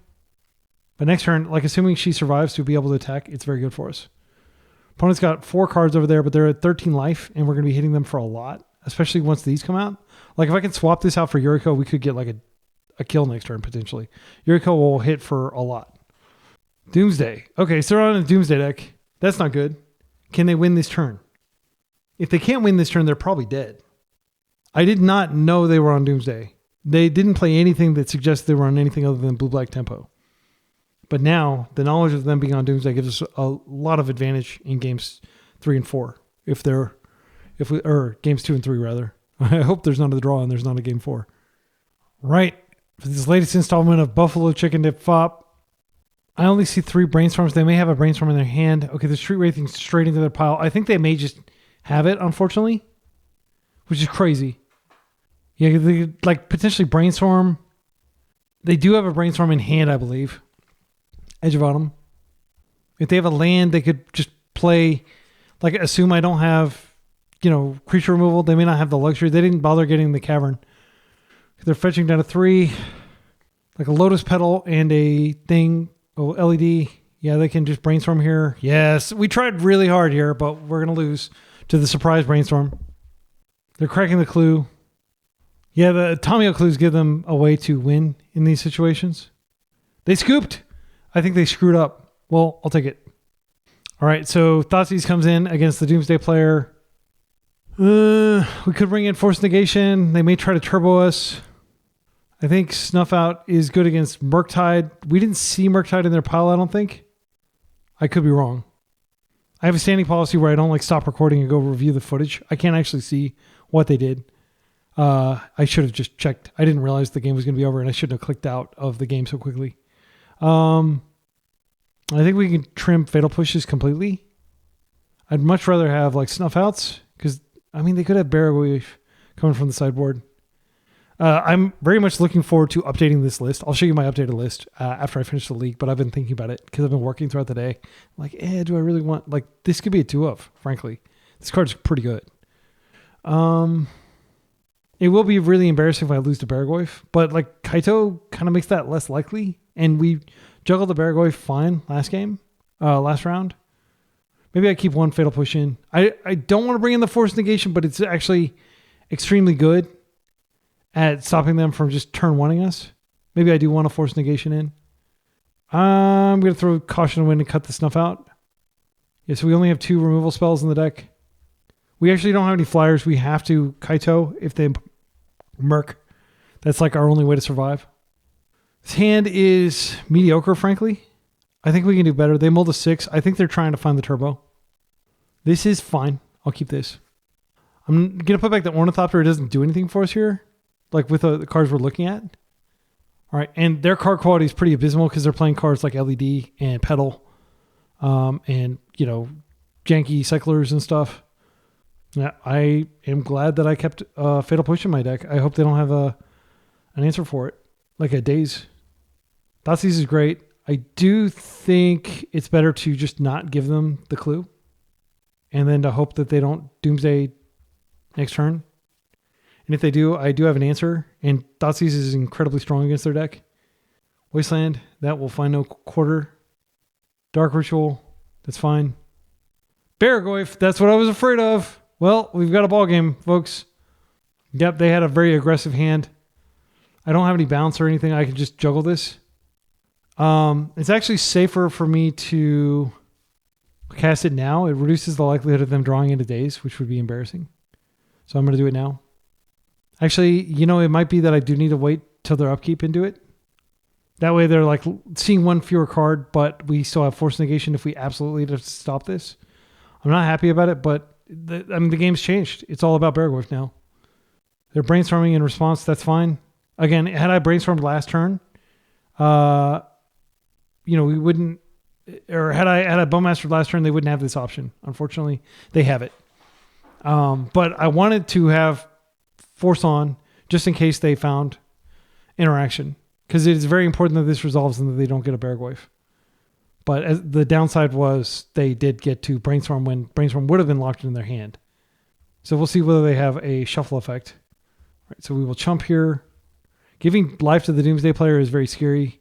But next turn, like assuming she survives to be able to attack, it's very good for us. Opponent's got 4 cards over there, but they're at 13 life, and we're going to be hitting them for a lot, especially once these come out. Like if I can swap this out for Yuriko, we could get like a kill next turn potentially. Yuriko will hit for a lot. Doomsday. Okay, so they're on a Doomsday deck. That's not good. Can they win this turn? If they can't win this turn, they're probably dead. I did not know they were on Doomsday. They didn't play anything that suggests they were on anything other than blue-black tempo. But now, the knowledge of them being on Doomsday gives us a lot of advantage in games 3 and 4. Games 2 and 3 rather. I hope there's not a draw and there's not a game 4. Right. For this latest installment of Buffalo Chicken Dip Fop, I only see 3 brainstorms. They may have a brainstorm in their hand. Okay, the Street Wraithing straight into their pile. I think they may just have it, unfortunately, which is crazy. Yeah, they could, like potentially brainstorm. They do have a brainstorm in hand, I believe. Edge of Autumn. If they have a land, they could just play, like assume I don't have, creature removal. They may not have the luxury. They didn't bother getting the cavern. They're fetching down to 3, like a Lotus Petal and a thing, LED. Yeah, they can just brainstorm here. Yes, we tried really hard here, but we're going to lose to the surprise brainstorm. They're cracking the clue. Yeah, the Tamio clues give them a way to win in these situations. They scooped. I think they screwed up. Well, I'll take it. All right, so Thoughtseize comes in against the Doomsday player. We could bring in Force Negation. They may try to turbo us. I think Snuff Out is good against Murktide. We didn't see Murktide in their pile, I don't think. I could be wrong. I have a standing policy where I don't stop recording and go review the footage. I can't actually see what they did. I should have just checked. I didn't realize the game was going to be over and I shouldn't have clicked out of the game so quickly. I think we can trim Fatal Pushes completely. I'd much rather have Snuff Outs because, they could have Barragweave coming from the sideboard. I'm very much looking forward to updating this list. I'll show you my updated list after I finish the league, but I've been thinking about it because I've been working throughout the day. Do I really want... this could be a 2-of, frankly. This card's pretty good. It will be really embarrassing if I lose to Barragweave, but Kaito kind of makes that less likely, and we juggled the Barragweave fine last round. Maybe I keep one Fatal Push in. I don't want to bring in the Force Negation, but it's actually extremely good at stopping them from just turn 1-ing us. Maybe I do want a Force Negation in. I'm going to throw Caution Wind and cut the Snuff Out. Yeah, so we only have 2 removal spells in the deck. We actually don't have any flyers. We have to Kaito if they Merc. That's our only way to survive. This hand is mediocre, frankly. I think we can do better. They mulled a 6. I think they're trying to find the turbo. This is fine. I'll keep this. I'm going to put back the Ornithopter. It doesn't do anything for us here. With the cards we're looking at. All right. And their card quality is pretty abysmal because they're playing cards like LED and Petal. And, janky cyclers and stuff. Yeah, I am glad that I kept Fatal Push in my deck. I hope they don't have an answer for it. Like a Daze. Thoughtseize is great. I do think it's better to just not give them the clue and then to hope that they don't Doomsday next turn. And if they do, I do have an answer. And Thoughtseize is incredibly strong against their deck. Wasteland, that will find no quarter. Dark Ritual, that's fine. Barragoyf, that's what I was afraid of. Well, we've got a ball game, folks. Yep, they had a very aggressive hand. I don't have any bounce or anything. I can just juggle this. It's actually safer for me to cast it now. It reduces the likelihood of them drawing into days, which would be embarrassing. So I'm going to do it now. Actually, it might be that I do need to wait till their upkeep and do it. That way they're like seeing one fewer card, but we still have force negation if we absolutely have to stop this. I'm not happy about it, but the game's changed. It's all about Barragoyf now. They're brainstorming in response. That's fine. Again, had I brainstormed last turn, we wouldn't, or had I Bowmastered last turn, they wouldn't have this option. Unfortunately, they have it. But I wanted to have force on just in case they found interaction, because it is very important that this resolves and that they don't get a Barragoyf. But the downside was they did get to brainstorm when brainstorm would have been locked in their hand. So we'll see whether they have a shuffle effect. All right, so we will chump here. Giving life to the Doomsday player is very scary,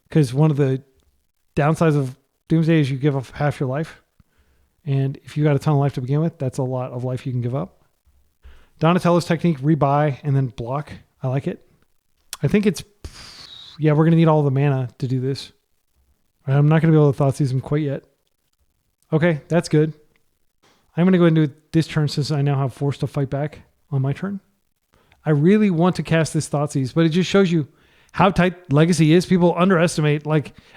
because one of the downsides of Doomsday is you give up half your life. And if you got a ton of life to begin with, that's a lot of life you can give up. Donatello's technique, rebuy and then block. I like it. I think we're going to need all the mana to do this. I'm not going to be able to Thoughtseize him quite yet. Okay, that's good. I'm going to go ahead and do it this turn since I now have force to fight back on my turn. I really want to cast this Thoughtseize, but it just shows you how tight Legacy is. People underestimate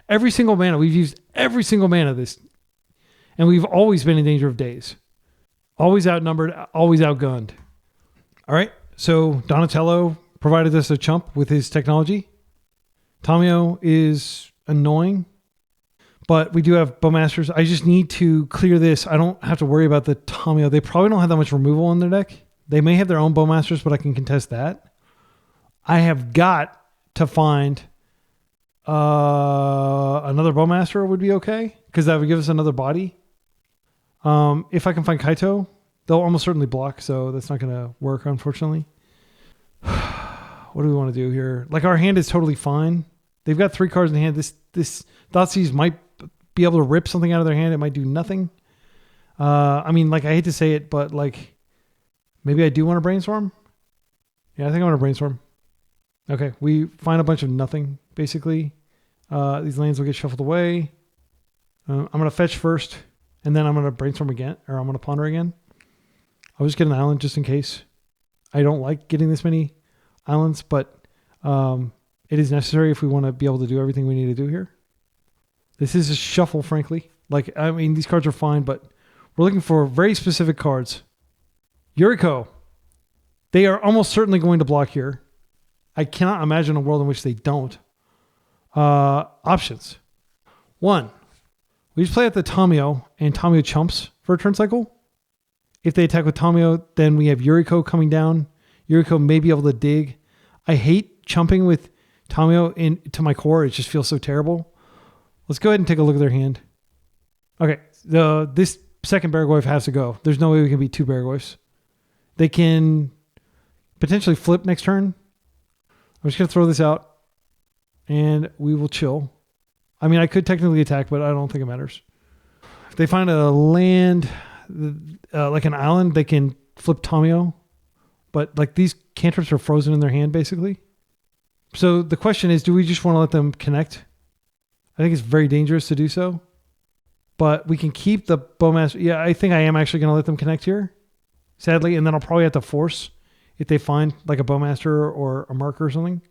every single mana. We've used every single mana of this, and we've always been in danger of days. Always outnumbered, always outgunned. All right, so Donatello provided us a chump with his technology. Tamio is annoying, but we do have Bowmasters. I just need to clear this. I don't have to worry about the Tamio. They probably don't have that much removal in their deck. They may have their own Bowmasters, but I can contest that. I have got to find another Bowmaster would be okay, because that would give us another body. If I can find Kaito, they'll almost certainly block, so that's not going to work, unfortunately. What do we want to do here? Our hand is totally fine. They've got 3 cards in hand. This Thoughtseize might be able to rip something out of their hand. It might do nothing. I hate to say it, but maybe I do want to brainstorm. Yeah, I think I want to brainstorm. Okay, we find a bunch of nothing, basically. These lands will get shuffled away. I'm going to fetch first, and then I'm going to brainstorm again, or I'm going to ponder again. I'll just get an island just in case. I don't like getting this many islands, but it is necessary if we want to be able to do everything we need to do here. This is a shuffle, frankly. These cards are fine, but we're looking for very specific cards. Yuriko. They are almost certainly going to block here. I cannot imagine a world in which they don't. Options. 1. We just play at the Tamio, and Tamio chumps for a turn cycle. If they attack with Tamio, then we have Yuriko coming down. Yuriko may be able to dig. I hate chumping with Tamio into my core. It just feels so terrible. Let's go ahead and take a look at their hand. Okay, this second Barragoyf has to go. There's no way we can beat 2 Barragoyfs. They can potentially flip next turn. I'm just going to throw this out, and we will chill. I could technically attack, but I don't think it matters. If they find a land, like an island, they can flip Tamio. But these cantrips are frozen in their hand, basically. So the question is, do we just want to let them connect? I think it's very dangerous to do so. But we can keep the Bowmaster. Yeah, I think I am actually going to let them connect here, sadly. And then I'll probably have to force if they find a Bowmaster or a marker or something.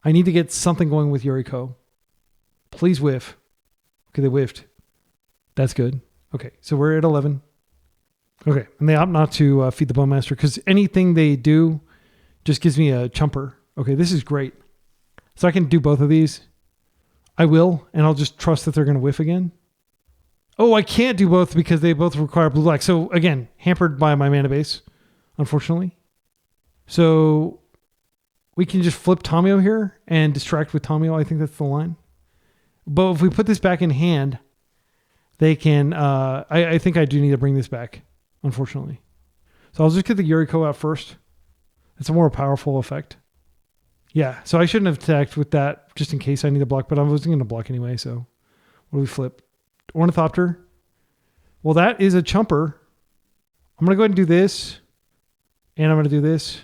I need to get something going with Yuriko. Please whiff. Okay, they whiffed. That's good. Okay, so we're at 11. Okay, and they opt not to feed the Bowmaster because anything they do just gives me a chumper. Okay, this is great. So I can do both of these. I will, and I'll just trust that they're going to whiff again. Oh, I can't do both because they both require blue-black. So again, hampered by my mana base, unfortunately. So we can just flip Tamio here and distract with Tamio. I think that's the line. But if we put this back in hand, they can... I think I do need to bring this back, unfortunately. So I'll just get the Yuriko out first. It's a more powerful effect. Yeah, so I shouldn't have attacked with that just in case I need to block, but I wasn't going to block anyway, so what do we flip? Ornithopter. Well, that is a chumper. I'm going to go ahead and do this, and I'm going to do this,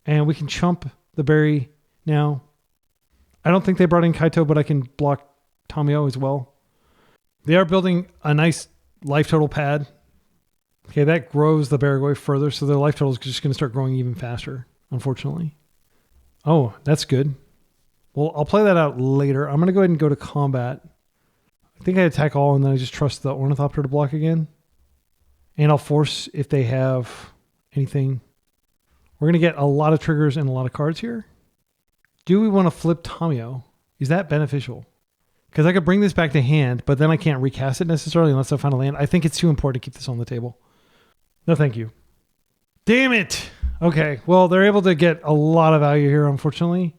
and we can chump the berry now. I don't think they brought in Kaito, but I can block Tamio as well. They are building a nice life total pad. Okay, that grows the Baragoi further, so their life total is just going to start growing even faster, unfortunately. Oh, that's good. Well, I'll play that out later. I'm going to go ahead and go to combat. I think I attack all, and then I just trust the Ornithopter to block again. And I'll force if they have anything. We're going to get a lot of triggers and a lot of cards here. Do we want to flip Tamio? Is that beneficial? Because I could bring this back to hand, but then I can't recast it necessarily unless I find a land. I think it's too important to keep this on the table. No, thank you. Damn it! Okay, well, they're able to get a lot of value here, unfortunately.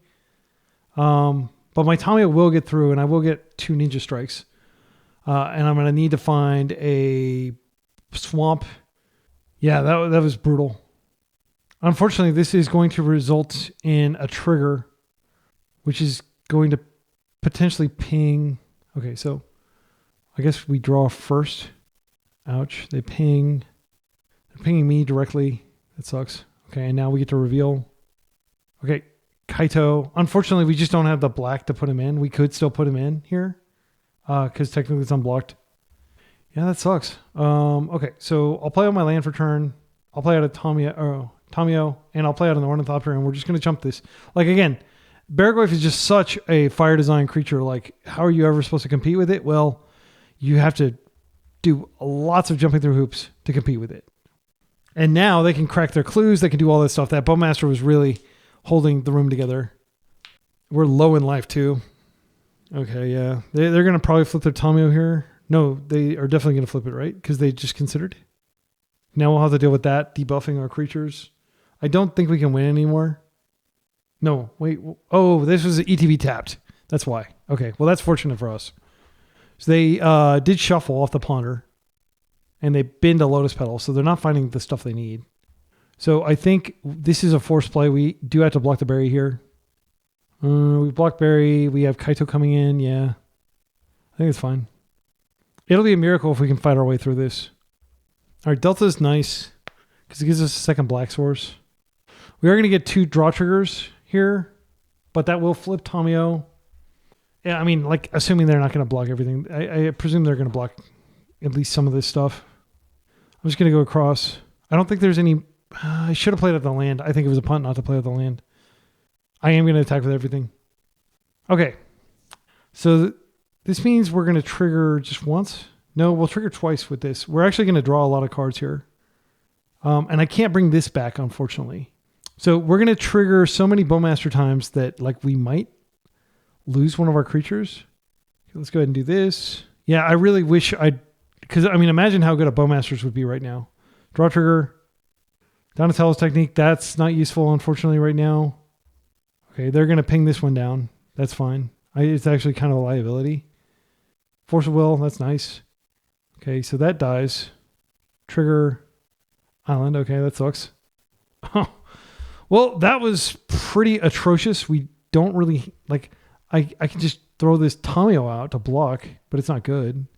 But my Tamio will get through, and I will get 2 Ninja Strikes. And I'm going to need to find a swamp. Yeah, that was brutal. Unfortunately, this is going to result in a trigger, which is going to potentially ping. Okay, so I guess we draw first. Ouch. They ping. They're pinging me directly. That sucks. Okay, and now we get to reveal. Okay, Kaito. Unfortunately, we just don't have the black to put him in. We could still put him in here because technically it's unblocked. Yeah, that sucks. Okay, so I'll play on my land for turn. I'll play out a Tamio, and I'll play out an Ornithopter, and we're just going to jump this. Like, again, Baragoi is just such a fire design creature. Like, how are you ever supposed to compete with it? Well, you have to do lots of jumping through hoops to compete with it. And now they can crack their clues. They can do all this stuff. That Bowmaster was really holding the room together. We're low in life, too. Okay, yeah. They're going to probably flip their Tamio here. No, they are definitely going to flip it, right? Because they just considered. Now we'll have to deal with that, debuffing our creatures. I don't think we can win anymore. No, wait. Oh, this was ETB tapped. That's why. Okay, well, that's fortunate for us. So they did shuffle off the Ponder. And they binned a Lotus Petal, so they're not finding the stuff they need. So I think this is a forced play. We do have to block the berry here. We block berry. We have Kaito coming in. Yeah. I think it's fine. It'll be a miracle if we can fight our way through this. All right, Delta is nice because it gives us a second black source. We are going to get 2 draw triggers here, but that will flip Tamio. Yeah, I mean, like, assuming they're not going to block everything. I presume they're going to block at least some of this stuff. I'm just going to go across. I don't think there's any... I should have played at the land. I think it was a punt not to play at the land. I am going to attack with everything. Okay. So this means we're going to trigger just once. No, we'll trigger twice with this. We're actually going to draw a lot of cards here. And I can't bring this back, unfortunately. So we're going to trigger so many Bowmaster times that like we might lose one of our creatures. Okay, let's go ahead and do this. Yeah, I really wish I'd... Because, I mean, imagine how good a Bowmasters would be right now. Draw trigger. Donatello's technique. That's not useful, unfortunately, right now. Okay, they're going to ping this one down. That's fine. It's actually kind of a liability. Force of Will. That's nice. Okay, so that dies. Trigger Island. Okay, that sucks. Well, that was pretty atrocious. We don't really... Like, I can just throw this Tamio out to block, but it's not good.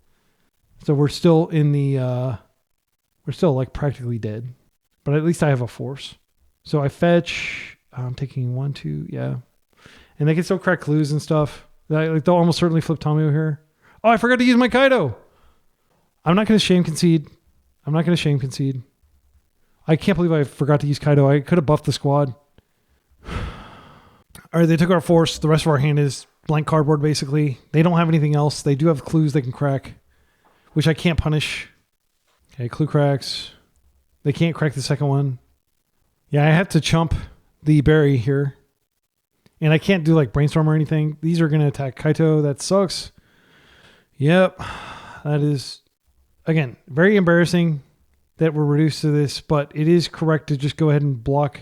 So we're still in the, we're still like practically dead, but at least I have a force. So I fetch, I'm taking 1, 2, yeah. And they can still crack clues and stuff. Like they'll almost certainly flip Tamio here. Oh, I forgot to use my Kaito. I'm not going to shame concede. I can't believe I forgot to use Kaito. I could have buffed the squad. All right, they took our force. The rest of our hand is blank cardboard, basically. They don't have anything else. They do have clues they can crack, which I can't punish. Okay, clue cracks. They can't crack the second one. Yeah, I have to chump the berry here. And I can't do like brainstorm or anything. These are going to attack Kaito. That sucks. Yep. That is, again, very embarrassing that we're reduced to this, but it is correct to just go ahead and block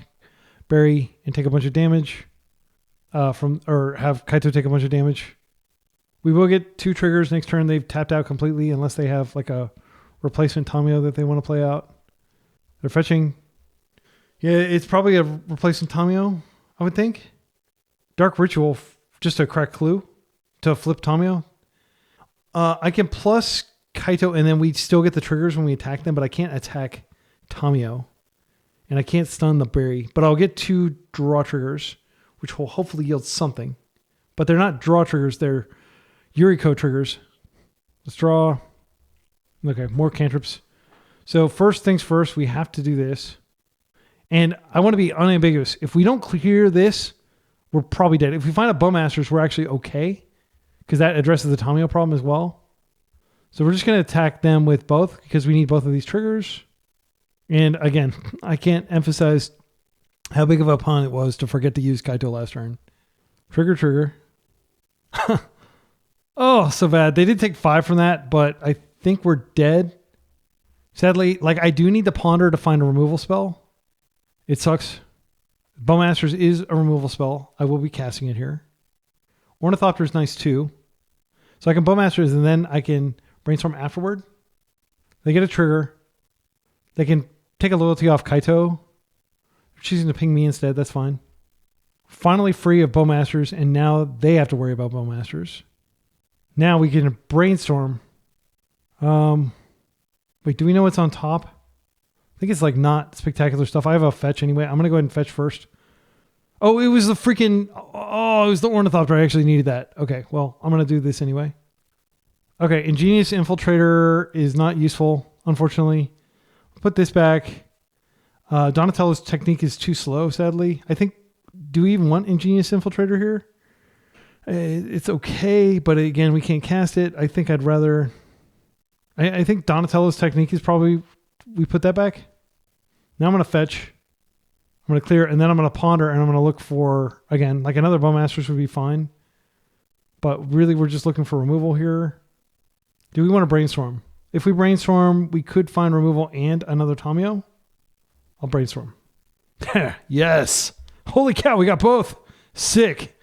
berry and take a bunch of damage. or have Kaito take a bunch of damage. We will get 2 triggers next turn. They've tapped out completely unless they have like a replacement Tamio that they want to play out. They're fetching. Yeah, it's probably a replacement Tamio, I would think. Dark Ritual, just a crack clue to flip Tamio. I can plus Kaito and then we still get the triggers when we attack them, but I can't attack Tamio. And I can't stun the berry, but I'll get 2 draw triggers, which will hopefully yield something. But they're not draw triggers, they're Yuriko triggers. Let's draw. Okay, more cantrips. So first things first, we have to do this. And I want to be unambiguous. If we don't clear this, we're probably dead. If we find a Bowmasters, we're actually okay, because that addresses the Tamio problem as well. So we're just going to attack them with both, because we need both of these triggers. And again, I can't emphasize how big of a pun it was to forget to use Kaito last turn. Trigger. Oh, so bad. They did take 5 from that, but I think we're dead. Sadly, like I do need the Ponder to find a removal spell. It sucks. Bowmasters is a removal spell. I will be casting it here. Ornithopter is nice too. So I can Bowmasters and then I can Brainstorm afterward. They get a trigger. They can take a loyalty off Kaito. They're choosing to ping me instead. That's fine. Finally free of Bowmasters, and now they have to worry about Bowmasters. Now we can Brainstorm. Wait, do we know what's on top? I think it's like not spectacular stuff. I have a fetch anyway. I'm going to go ahead and fetch first. Oh, it was the freaking... Oh, it was the Ornithopter. I actually needed that. Okay, well, I'm going to do this anyway. Okay, Ingenious Infiltrator is not useful, unfortunately. Put this back. Donatello's technique is too slow, sadly. I think... Do we even want Ingenious Infiltrator here? It's okay, but again, we can't cast it. I think I'd rather... I think Donatello's technique is probably... We put that back. Now I'm going to fetch. I'm going to clear, and then I'm going to ponder, and I'm going to look for, again, like another Bowmasters would be fine. But really, we're just looking for removal here. Do we want to Brainstorm? If we Brainstorm, we could find removal and another Tamio. I'll Brainstorm. Yes! Holy cow, we got both! Sick!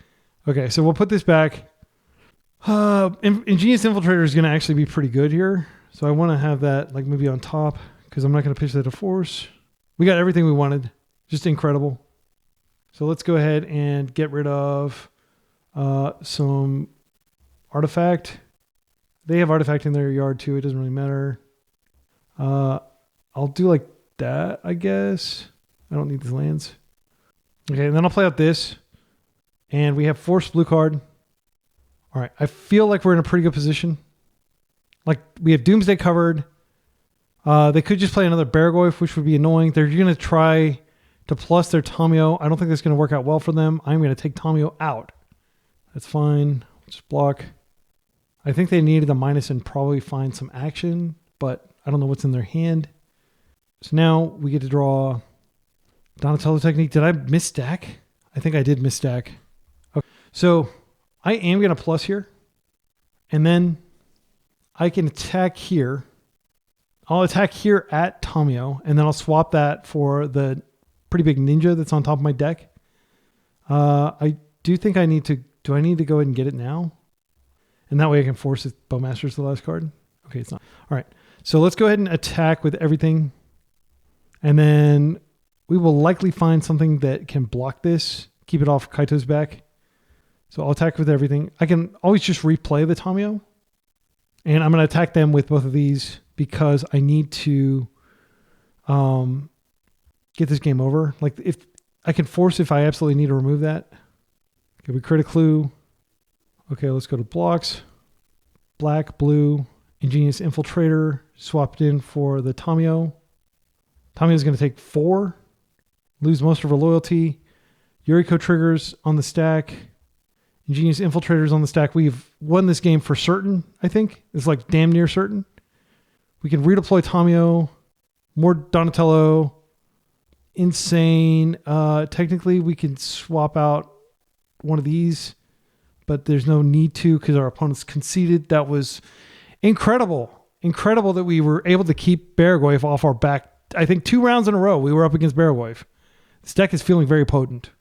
Okay, so we'll put this back. Ingenious Infiltrator is going to actually be pretty good here. So I want to have that like maybe on top, because I'm not going to pitch that to force. We got everything we wanted. Just incredible. So let's go ahead and get rid of some artifact. They have artifact in their yard too. It doesn't really matter. I'll do like that, I guess. I don't need these lands. Okay, and then I'll play out this. And we have force blue card. All right, I feel like we're in a pretty good position. Like, we have Doomsday covered. They could just play another Baragorf, which would be annoying. They're going to try to plus their Tamio. I don't think that's going to work out well for them. I'm going to take Tamio out. That's fine. Just block. I think they needed a minus and probably find some action, but I don't know what's in their hand. So now we get to draw Donatello technique. Did I misstack? I think I did misstack. Okay. So I am going to plus here. And then I can attack here. I'll attack here at Tamio, and then I'll swap that for the pretty big ninja that's on top of my deck. I do think I need to... Do I need to go ahead and get it now? And that way I can force it Bowmasters the last card. Okay, it's not. All right. So let's go ahead and attack with everything. And then we will likely find something that can block this. Keep it off Kaito's back. So I'll attack with everything. I can always just replay the Tamio. And I'm going to attack them with both of these because I need to get this game over. Like, if I can force if I absolutely need to remove that. Okay, we create a clue. Okay, let's go to blocks. Black, blue, Ingenious Infiltrator. Swapped in for the Tamio. Tamio is going to take 4. Lose most of her loyalty. Yuriko triggers on the stack. Ingenious Infiltrators on the stack. We've won this game for certain, I think. It's like damn near certain. We can redeploy Tamio. More Donatello. Insane. Technically, we can swap out one of these, but there's no need to because our opponents conceded. That was incredible. Incredible that we were able to keep Baragorf off our back. I think 2 rounds in a row we were up against Baragorf. This deck is feeling very potent.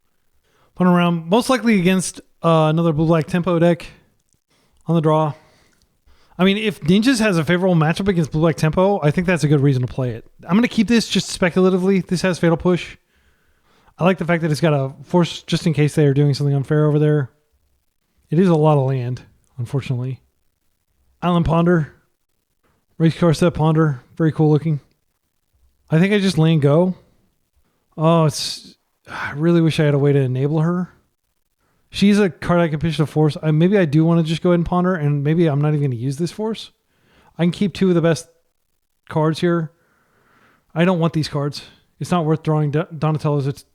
Put around, most likely against another blue-black tempo deck on the draw. I mean, if Ninjas has a favorable matchup against blue-black tempo, I think that's a good reason to play it. I'm going to keep this just speculatively. This has Fatal Push. I like the fact that it's got a force just in case they are doing something unfair over there. It is a lot of land, unfortunately. Island Ponder. Race Car Set Ponder. Very cool looking. I think I just land go. Oh, I really wish I had a way to enable her. She's a card I can pitch to force. Maybe I do want to just go ahead and ponder, and maybe I'm not even going to use this force. I can keep 2 of the best cards here. I don't want these cards. It's not worth drawing Donatello's. It's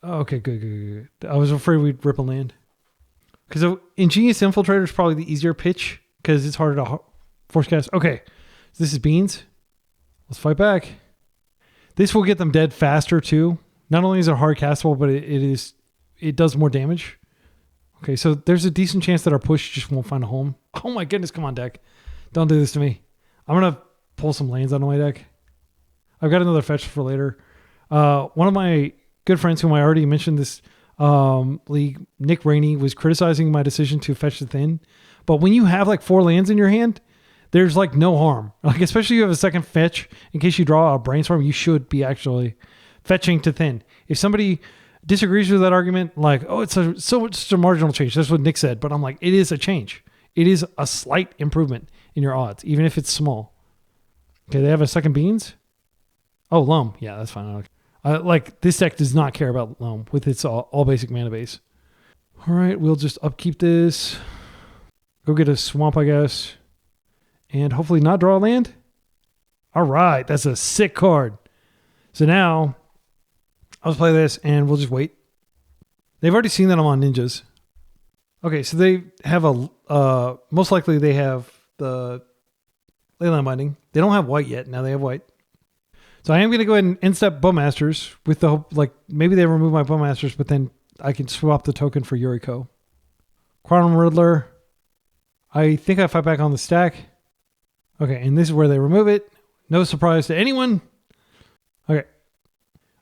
okay, good. I was afraid we'd rip a land. Because Ingenious Infiltrator is probably the easier pitch because it's harder to force cast. Okay, so this is Beans. Let's fight back. This will get them dead faster too. Not only is it hard castable, but it does more damage. Okay, so there's a decent chance that our push just won't find a home. Oh my goodness, come on, deck. Don't do this to me. I'm going to pull some lands out of my deck. I've got another fetch for later. One of my good friends whom I already mentioned this league, Nick Rainey, was criticizing my decision to fetch the thin. But when you have like 4 lands in your hand, there's like no harm. Like especially if you have a second fetch, in case you draw a brainstorm, you should be actually fetching to thin. If somebody disagrees with that argument, like, oh, it's a marginal change. That's what Nick said. But I'm like, it is a change. It is a slight improvement in your odds, even if it's small. Okay, they have a second Beans. Oh, Loam. Yeah, that's fine. Like, this deck does not care about Loam with its all basic mana base. All right, we'll just upkeep this. Go get a swamp, I guess. And hopefully not draw a land. All right, that's a sick card. So now, I'll just play this and we'll just wait. They've already seen that I'm on Ninjas. Okay, so they have most likely they have the Leyline Binding. They don't have white yet. Now they have white. So I am going to go ahead and end step Bowmasters with the hope, like, maybe they remove my Bowmasters, but then I can swap the token for Yuriko. Quantum Riddler. I think I fight back on the stack. Okay, and this is where they remove it. No surprise to anyone. Okay.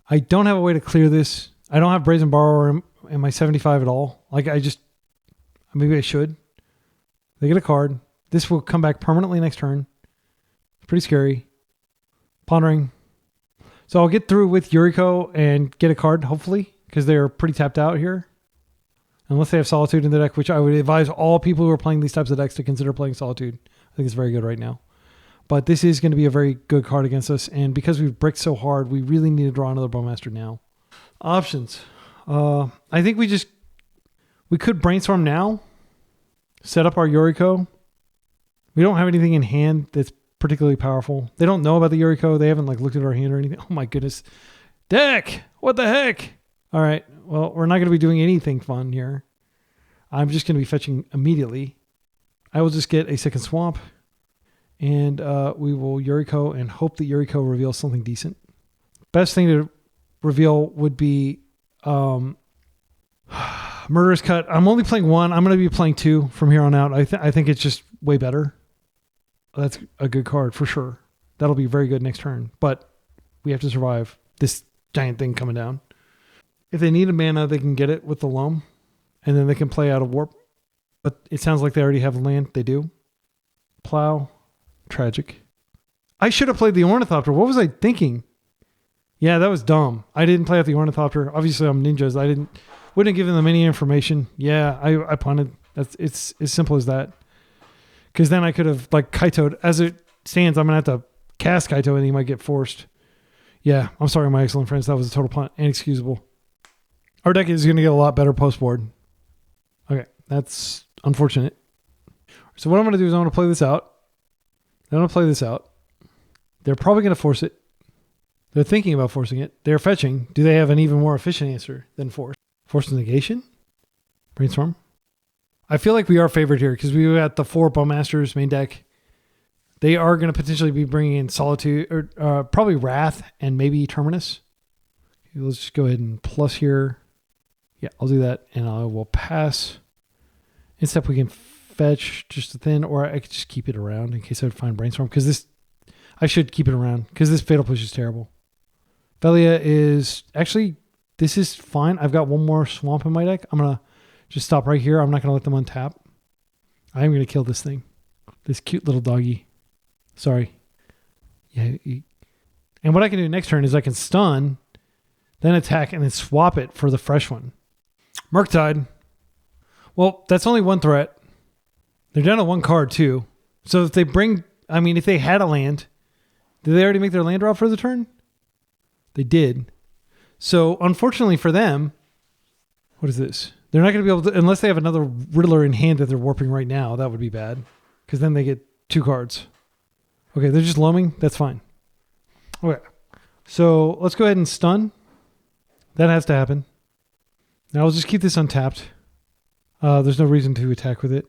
I don't have a way to clear this. I don't have Brazen Borrower in my 75 at all. Like, maybe I should. They get a card. This will come back permanently next turn. It's pretty scary. Pondering. So I'll get through with Yuriko and get a card, hopefully, because they're pretty tapped out here. Unless they have Solitude in the deck, which I would advise all people who are playing these types of decks to consider playing Solitude. I think it's very good right now. But this is going to be a very good card against us. And because we've bricked so hard, we really need to draw another Bowmaster now. Options. I think we could brainstorm now. Set up our Yuriko. We don't have anything in hand that's particularly powerful. They don't know about the Yuriko. They haven't looked at our hand or anything. Oh my goodness. Deck! What the heck? All right. Well, we're not going to be doing anything fun here. I'm just going to be fetching immediately. I will just get a second swamp. And we will Yuriko and hope that Yuriko reveals something decent. Best thing to reveal would be Murderous Cut. I'm only playing 1. I'm going to be playing 2 from here on out. I think it's just way better. That's a good card for sure. That'll be very good next turn. But we have to survive this giant thing coming down. If they need a mana, they can get it with the Loam. And then they can play out of Warp. But it sounds like they already have land. They do. Plow. Tragic. I should have played the Ornithopter. What was I thinking? Yeah, that was dumb. I didn't play out the Ornithopter. Obviously, I'm Ninjas. Wouldn't have given them any information. Yeah, I punted. It's as simple as that. Because then I could have Kaito'd. As it stands, I'm going to have to cast Kaito and he might get forced. Yeah, I'm sorry, my excellent friends. That was a total punt. Inexcusable. Our deck is going to get a lot better post-board. Okay, that's unfortunate. So what I'm going to do is I'm going to play this out. I'm going to play this out. They're probably going to force it. They're thinking about forcing it. They're fetching. Do they have an even more efficient answer than force? Force negation? Brainstorm? I feel like we are favored here because we got the 4 Bowmasters main deck. They are going to potentially be bringing in Solitude, or probably Wrath and maybe Terminus. Okay, let's just go ahead and plus here. Yeah, I'll do that and I will pass. Instead, we can fetch just a thin, or I could just keep it around in case I would find Brainstorm, because I should keep it around because this Fatal Push is terrible. Velia is actually this is fine. I've got one more swamp in my deck. I'm going to just stop right here. I'm not going to let them untap. I am going to kill this thing. This cute little doggy. Sorry. Yeah. And what I can do next turn is I can stun, then attack, and then swap it for the fresh one. Murktide. Well, that's only one threat. They're down to one card too. So if they if they had a land, did they already make their land drop for the turn? They did. So unfortunately for them, what is this? They're not going to be able to, unless they have another Riddler in hand that they're warping right now. That would be bad because then they get 2 cards. Okay, they're just loaming. That's fine. Okay, so let's go ahead and stun. That has to happen. Now I'll just keep this untapped. There's no reason to attack with it.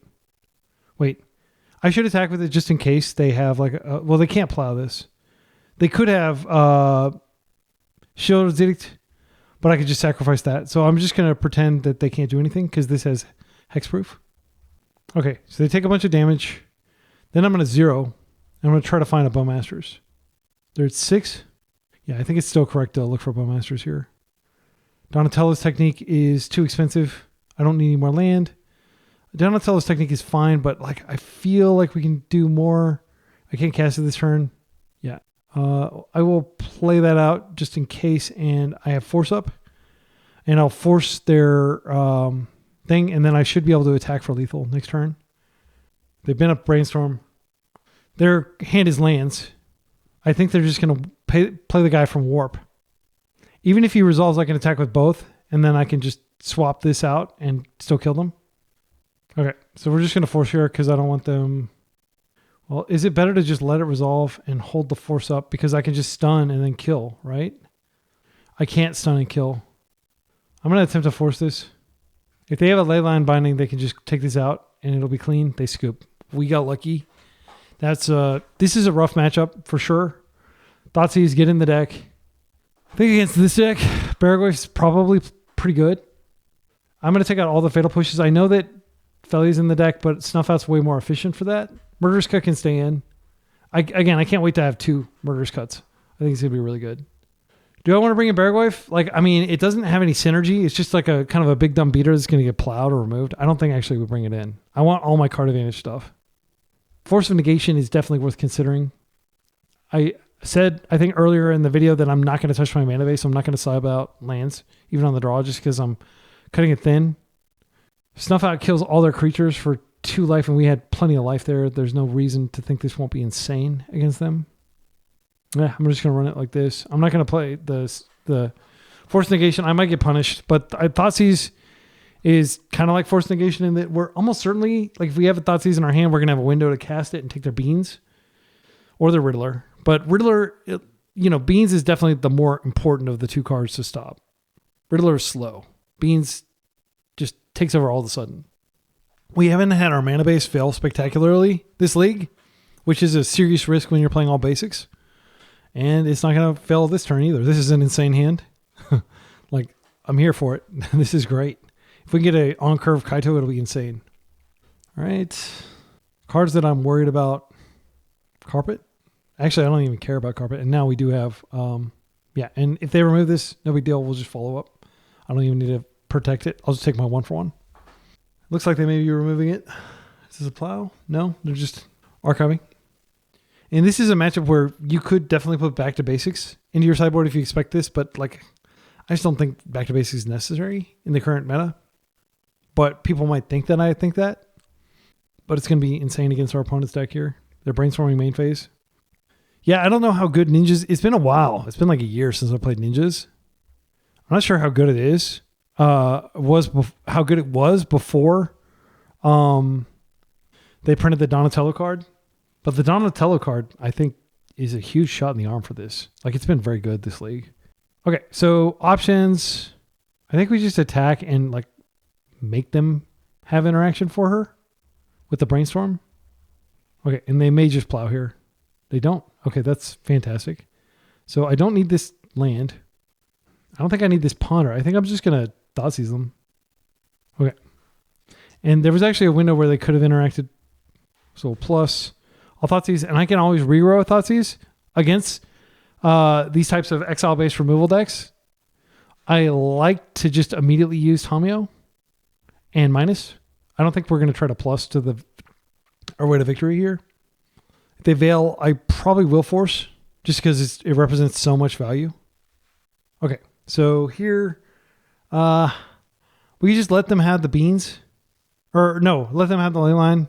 Wait, I should attack with it just in case they have well, they can't plow this. They could have Shield Edict, but I could just sacrifice that. So I'm just going to pretend that they can't do anything because this has hexproof. Okay, so they take a bunch of damage. Then I'm going to 0. I'm going to try to find a Bowmasters. They're at 6. Yeah, I think it's still correct to look for Bowmasters here. Donatello's technique is too expensive. I don't need any more land. Donatello's technique is fine, but I feel like we can do more. I can't cast it this turn. Yeah. I will play that out just in case, and I have force up. And I'll force their thing, and then I should be able to attack for lethal next turn. They've been up Brainstorm. Their hand is lands. I think they're just going to play the guy from Warp. Even if he resolves, I can attack with both, and then I can just swap this out and still kill them. Okay, so we're just going to force here because I don't want them... Well, is it better to just let it resolve and hold the force up? Because I can just stun and then kill, right? I can't stun and kill. I'm going to attempt to force this. If they have a Leyline Binding, they can just take this out and it'll be clean. They scoop. We got lucky. This is a rough matchup for sure. Thoughtseize, get in the deck. I think against this deck, Baragor's probably pretty good. I'm going to take out all the Fatal Pushes. I know that Feli's in the deck, but Snuff Out's way more efficient for that. Murderous Cut can stay in. I can't wait to have 2 Murderous Cuts. I think it's going to be really good. Do I want to bring in Baragorf? It doesn't have any synergy. It's just like a kind of a big dumb beater that's going to get plowed or removed. I don't think actually we bring it in. I want all my card advantage stuff. Force of Negation is definitely worth considering. I said, I think earlier in the video that I'm not going to touch my mana base. So I'm not going to sub out lands, even on the draw, just because I'm cutting it thin. Snuff Out kills all their creatures for 2 life, and we had plenty of life there. There's no reason to think this won't be insane against them. Yeah, I'm just going to run it like this. I'm not going to play the Force Negation. I might get punished, but I Thoughtseize is kind of like Force Negation in that we're almost certainly, if we have a Thoughtseize in our hand, we're going to have a window to cast it and take their Beans or the Riddler. But Riddler, Beans is definitely the more important of the 2 cards to stop. Riddler is slow. Beans just takes over all of a sudden. We haven't had our mana base fail spectacularly this league, which is a serious risk when you're playing all basics. And it's not going to fail this turn either. This is an insane hand. I'm here for it. This is great. If we can get a on-curve Kaito, it'll be insane. All right. Cards that I'm worried about. Carpet. Actually, I don't even care about Carpet. And now we do have... and if they remove this, no big deal. We'll just follow up. I don't even need to protect it. I'll just take my 1-for-1. Looks like they may be removing it. Is this a plow? No, they're just archiving. And this is a matchup where you could definitely put Back to Basics into your sideboard if you expect this, but I just don't think Back to Basics is necessary in the current meta. But people might think that I think that. But it's going to be insane against our opponent's deck here. They're brainstorming main phase. Yeah, I don't know how good Ninjas... It's been a while. It's been like a year since I played Ninjas. I'm not sure how good it is. How good it was before they printed the Donatello card. But the Donatello card, I think, is a huge shot in the arm for this. It's been very good this league. Okay, so options. I think we just attack and make them have interaction for her with the Brainstorm. Okay, and they may just plow here. They don't. Okay, that's fantastic. So I don't need this land. I don't think I need this Ponder. I think I'm just going to Thoughtseize them. Okay. And there was actually a window where they could have interacted. So plus... I'll Thoughtseize, and I can always reroll Thoughtseize against these types of exile-based removal decks. I like to just immediately use Tamio and minus. I don't think we're going to try to plus to our way to victory here. If they Veil, I probably will force just because it represents so much value. Okay, so here, we just let them have the beans. Or no, let them have the ley line.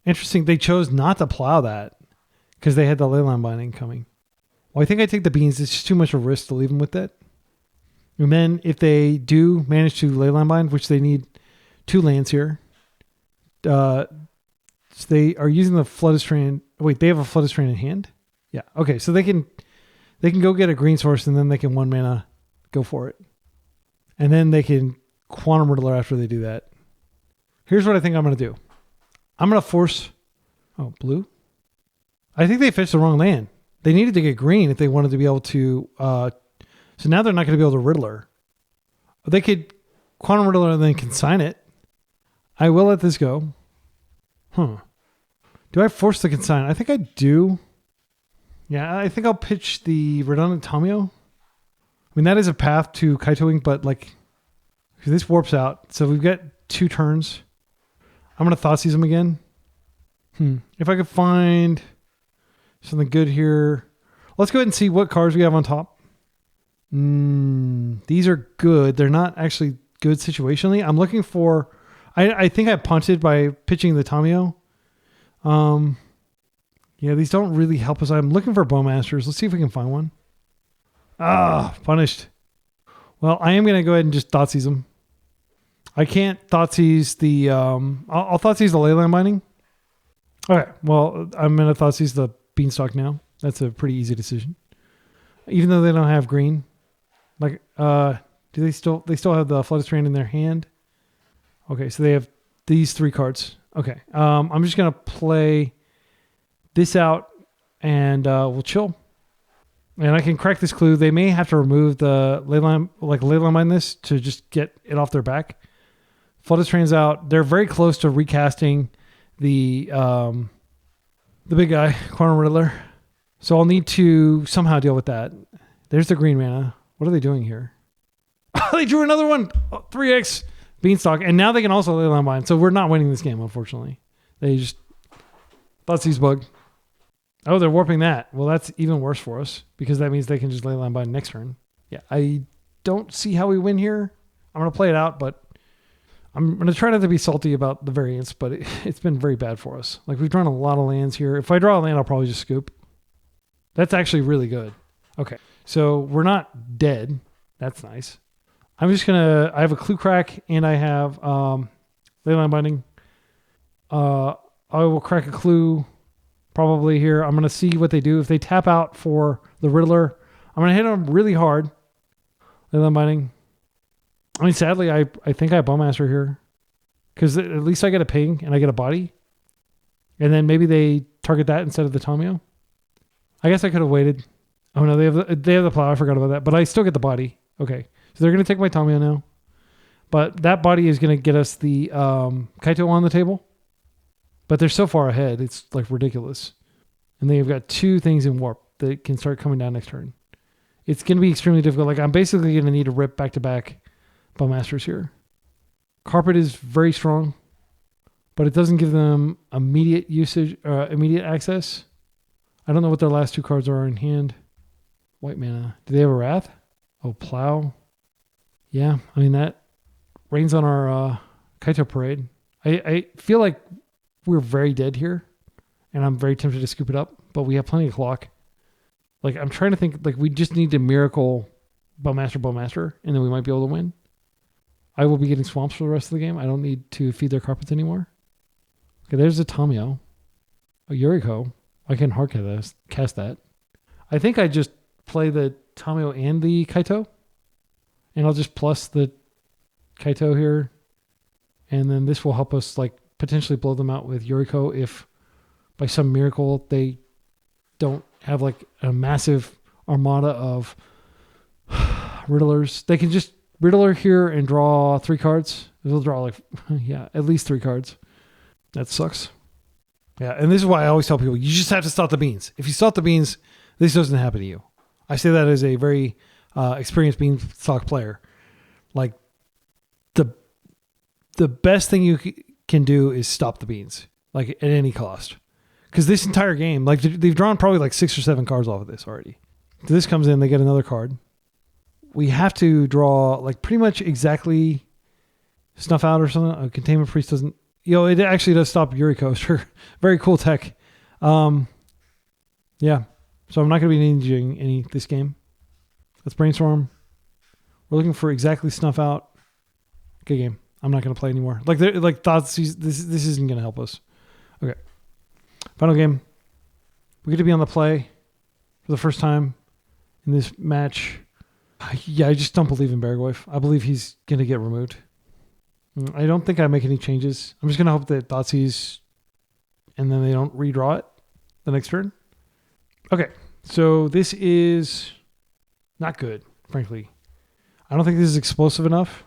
Interesting, they chose not to plow that because they had the ley line binding coming. Well, I think I take the beans. It's just too much of a risk to leave them with that. And then if they do manage to ley line bind, which they need 2 lands here, so they are using the Flooded Strand. Wait, they have a Flooded Strand in hand? Yeah. Okay, so they can go get a green source and then they can 1 mana go for it. And then they can Quantum Riddler after they do that. Here's what I think I'm going to do. I'm going to force... Oh, blue? I think they fetched the wrong land. They needed to get green if they wanted to be able to... so now they're not going to be able to Riddler. They could Quantum Riddler and then consign it. I will let this go. Huh. Do I force the consign? I think I do. Yeah, I think I'll pitch the redundant Tamio. I mean, that is a path to Kaitoing, but like... This warps out. So we've got 2 turns. I'm going to Thoughtseize them again. If I could find something good here. Let's go ahead and see what cards we have on top. These are good. They're not actually good situationally. I'm looking for... I think I punted by pitching the Tamio. Yeah, these don't really help us. I'm looking for Bowmasters. Let's see if we can find one. Punished. Well, I am going to go ahead and just Thoughtseize them. I can't Thoughtseize the... I'll Thoughtseize the Leyline Binding. Okay, well, I'm going to Thoughtseize the Beanstalk now. That's a pretty easy decision. Even though they don't have green. Like, do they still have the Flooded Strand in their hand? Okay, so they have these 3 cards. Okay, I'm just going to play this out and we'll chill. And I can crack this clue. They may have to remove the Leyline, Leyline Bind this to just get it off their back. Flooded Strand's out. They're very close to recasting the big guy, Quantum Riddler. So I'll need to somehow deal with that. There's the green mana. What are they doing here? They drew another one. 3x Beanstalk. And now they can also Leyline Bind. So we're not winning this game, unfortunately. They just... Thoughtseize bug. Oh, they're warping that. Well, that's even worse for us because that means they can just Leyline Bind next turn. Yeah, I don't see how we win here. I'm going to play it out, but I'm going to try not to be salty about the variance, but it's been very bad for us. Like, we've drawn a lot of lands here. If I draw a land, I'll probably just scoop. That's actually really good. Okay, so we're not dead. That's nice. I'm just going to... I have a Clue Crack, and I have Leyline Binding. I will crack a Clue... Probably here. I'm going to see what they do. If they tap out for the Riddler, I'm going to hit them really hard. Leyline Binding. I mean, sadly, I think I have Bowmaster here. Because at least I get a ping and I get a body. And then maybe they target that instead of the Tamio. I guess I could have waited. Oh no, they have the plow. I forgot about that. But I still get the body. Okay. So they're going to take my Tamio now. But that body is going to get us the Kaito on the table. But they're so far ahead, it's like ridiculous. And they've got 2 things in warp that can start coming down next turn. It's going to be extremely difficult. Like, I'm basically going to need to rip back-to-back Bowmasters here. Carpet is very strong, but it doesn't give them immediate usage, immediate access. I don't know what their last 2 cards are in hand. White mana. Do they have a Wrath? Oh, Plow. Yeah, I mean, that rains on our Kaito Parade. I feel like we're very dead here, and I'm very tempted to scoop it up, but we have plenty of clock. Like, I'm trying to think, like, we just need to miracle Bowmaster, and then we might be able to win. I will be getting swamps for the rest of the game. I don't need to feed their carpets anymore. Okay, there's a Tamio. A Yuriko. I can hard cast that. I think I just play the Tamio and the Kaito, and I'll just plus the Kaito here, and then this will help us, like, potentially blow them out with Yuriko if by some miracle they don't have like a massive armada of Riddlers. They can just Riddler here and draw 3 cards. They'll draw like, yeah, at least 3 cards. That sucks. Yeah, and this is why I always tell people, you just have to stop the beans. If you stop the beans, this doesn't happen to you. I say that as a very experienced Beanstalk player. Like the best thing you can do is stop the beans, like at any cost. Because this entire game, like they've drawn probably like 6 or 7 cards off of this already. So this comes in, they get another card. We have to draw like pretty much exactly Snuff Out or something. A Containment Priest doesn't, it actually does stop Yuri Coaster. Very cool tech. Yeah. So I'm not going to be ninjaing any this game. Let's brainstorm. We're looking for exactly Snuff Out. Good game. I'm not going to play anymore. Like thoughts. This isn't going to help us. Okay. Final game. We get to be on the play for the first time in this match. Yeah, I just don't believe in Bergoif. I believe he's going to get removed. I don't think I make any changes. I'm just going to hope that Thoughtseize and then they don't redraw it the next turn. Okay, so this is not good, frankly. I don't think this is explosive enough.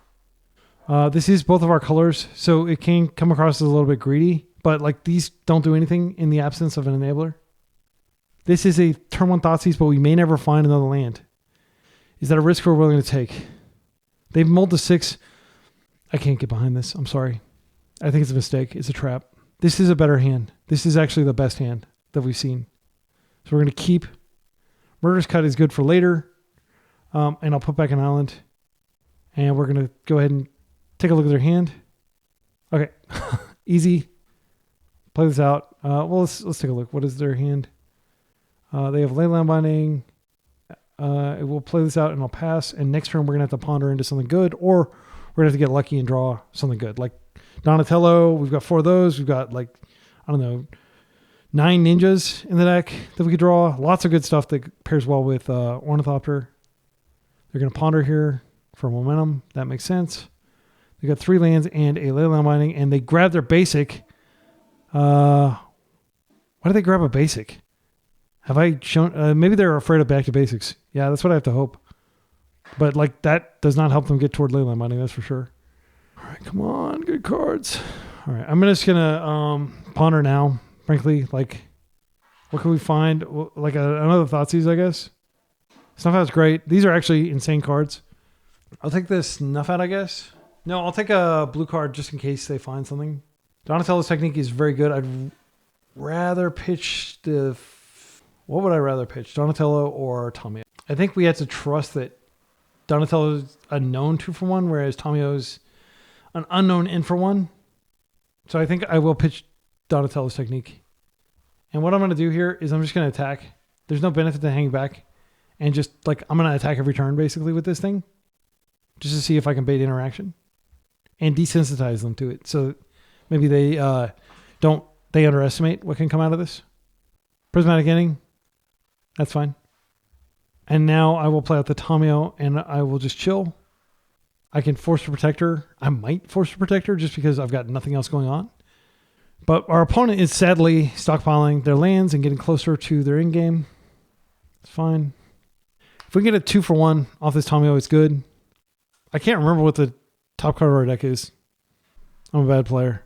This is both of our colors, so it can come across as a little bit greedy, but like these don't do anything in the absence of an enabler. This is a turn 1 Thoughtseize, but we may never find another land. Is that a risk we're willing to take? They've mulled to 6. I can't get behind this. I'm sorry. I think it's a mistake. It's a trap. This is a better hand. This is actually the best hand that we've seen. So we're going to keep. Murderous Cut is good for later. And I'll put back an island. And we're going to go ahead and take a look at their hand. Okay. Easy. Play this out. Well, let's take a look. What is their hand? They have Leyland Binding. We'll play this out and I'll pass. And next turn, we're going to have to ponder into something good. Or we're going to have to get lucky and draw something good. Like Donatello, we've got 4 of those. We've got 9 ninjas in the deck that we could draw. Lots of good stuff that pairs well with Ornithopter. They're going to ponder here for momentum. That makes sense. They got 3 lands and a Leyland Binding, and they grab their basic. Why did they grab a basic? Have I shown? Maybe they're afraid of back to basics. Yeah, that's what I have to hope. But that does not help them get toward Leyland Binding, that's for sure. All right, come on, good cards. All right, I'm just gonna ponder now. Frankly, what can we find? Another Thoughtseize, I guess. Snuff Out's great. These are actually insane cards. I'll take this Snuff Out, I guess. No, I'll take a blue card just in case they find something. Donatello's technique is very good. I'd rather pitch what would I rather pitch? Donatello or Tamio? I think we have to trust that Donatello's a known 2-for-1, whereas Tamio's an unknown in-for-1. So I think I will pitch Donatello's technique. And what I'm going to do here is I'm just going to attack. There's no benefit to hanging back. And just I'm going to attack every turn basically with this thing. Just to see if I can bait interaction. And desensitize them to it. So maybe they underestimate what can come out of this. Prismatic Ending. That's fine. And now I will play out the Tamio and I will just chill. I can force a Protector. I might force a Protector just because I've got nothing else going on. But our opponent is sadly stockpiling their lands and getting closer to their end game. It's fine. If we can get a 2-for-1 off this Tamio, it's good. I can't remember what the top card of our deck is. I'm a bad player.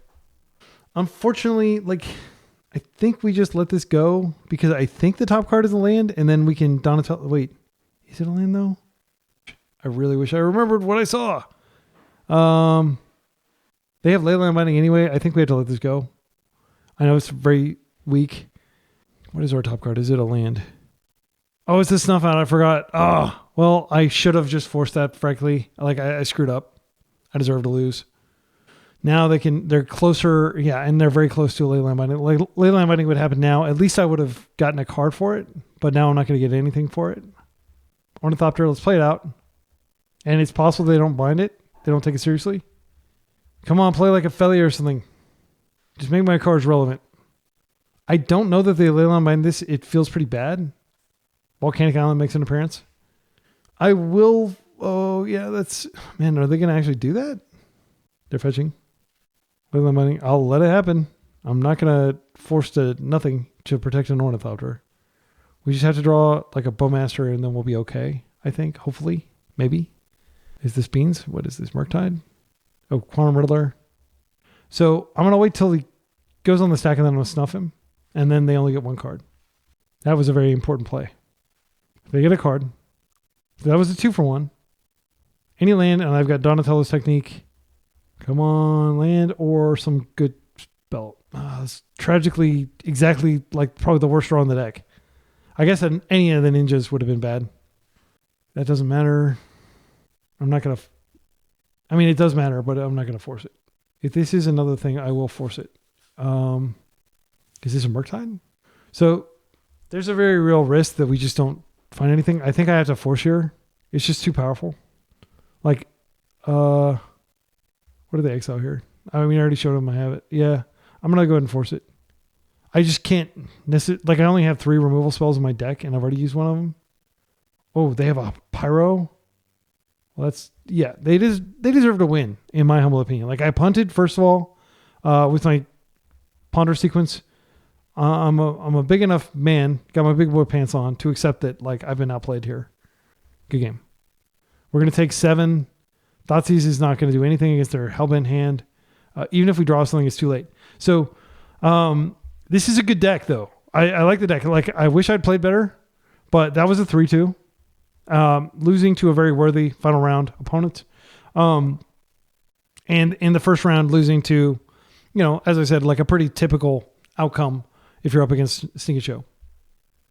Unfortunately, I think we just let this go because I think the top card is a land and then we can Donatello. Wait, is it a land though? I really wish I remembered what I saw. They have Leyland Binding anyway. I think we have to let this go. I know it's very weak. What is our top card? Is it a land? Oh, it's the Snuff Out. I forgot. Well, I should have just forced that, frankly. I screwed up. I deserve to lose. Now they're closer, yeah, and they're very close to a Leyland Binding. Leyland Binding would happen now. At least I would have gotten a card for it, but now I'm not going to get anything for it. Ornithopter, let's play it out. And it's possible they don't bind it. They don't take it seriously. Come on, play like a Felia or something. Just make my cards relevant. I don't know that they Leyland Bind this. It feels pretty bad. Volcanic Island makes an appearance. I will, are they going to actually do that? They're fetching. Leyland Binding. I'll let it happen. I'm not going to force nothing to protect an Ornithopter. We just have to draw a Bowmaster and then we'll be okay, I think. Hopefully. Maybe. Is this Beans? What is this? Murktide? Oh, Quantum Riddler. So I'm going to wait till he goes on the stack and then I'm going to snuff him. And then they only get 1 card. That was a very important play. If they get a card, So that was a 2-for-1. Any land, and I've got Donatello's Technique. Come on, land or some good spell. It's tragically exactly like probably the worst draw on the deck. I guess any of the ninjas would have been bad. That doesn't matter. I'm not going to... I mean, it does matter, but I'm not going to force it. If this is another thing, I will force it. Is this a Murktide? So there's a very real risk that we just don't find anything. I think I have to force here. It's just too powerful. Like, what are the exile here? I mean, I already showed them I have it. Yeah, I'm going to go ahead and force it. I just can't necessarily... Like, I only have 3 removal spells in my deck, and I've already used one of them. Oh, they have a Pyro? Well, that's... Yeah, they deserve to win, in my humble opinion. Like, I punted, first of all, with my Ponder sequence. I'm a big enough man, got my big boy pants on, to accept that, like, I've been outplayed here. Good game. We're going to take 7. Thoughtseize is not going to do anything against their Hellbent hand. Even if we draw something, it's too late. So, this is a good deck, though. I like the deck. Like, I wish I'd played better, but that was a 3-2. Losing to a very worthy final round opponent. And in the first round, losing to, as I said, like a pretty typical outcome if you're up against Stinky Show.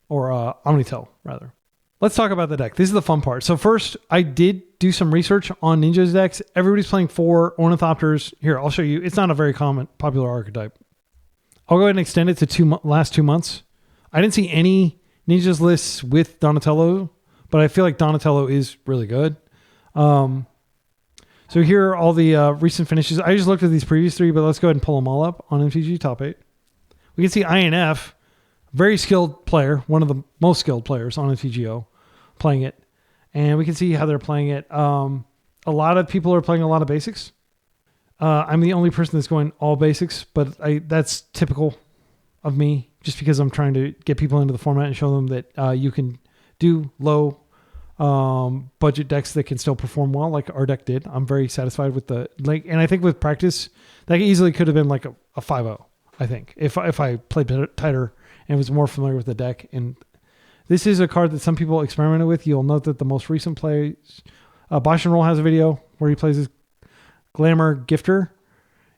Or Omnitell, rather. Let's talk about the deck. This is the fun part. So first, I did do some research on Ninja's decks. Everybody's playing 4 Ornithopters. Here, I'll show you. It's not a very popular archetype. I'll go ahead and extend it to last 2 months. I didn't see any Ninjas lists with Donatello, but I feel like Donatello is really good. So here are all the recent finishes. I just looked at these previous 3, but let's go ahead and pull them all up on MTG Top 8. We can see INF, very skilled player, one of the most skilled players on MTGO, playing it. And we can see how they're playing it. A lot of people are playing a lot of basics. I'm the only person that's going all basics, but that's typical of me, just because I'm trying to get people into the format and show them that you can do low budget decks that can still perform well, like our deck did. I'm very satisfied with and I think with practice, that easily could have been like a 5-0, I think, if I played tighter and was more familiar with the deck. And this is a card that some people experimented with. You'll note that the most recent plays, Bosch and Roll has a video where he plays his Glamour Gifter.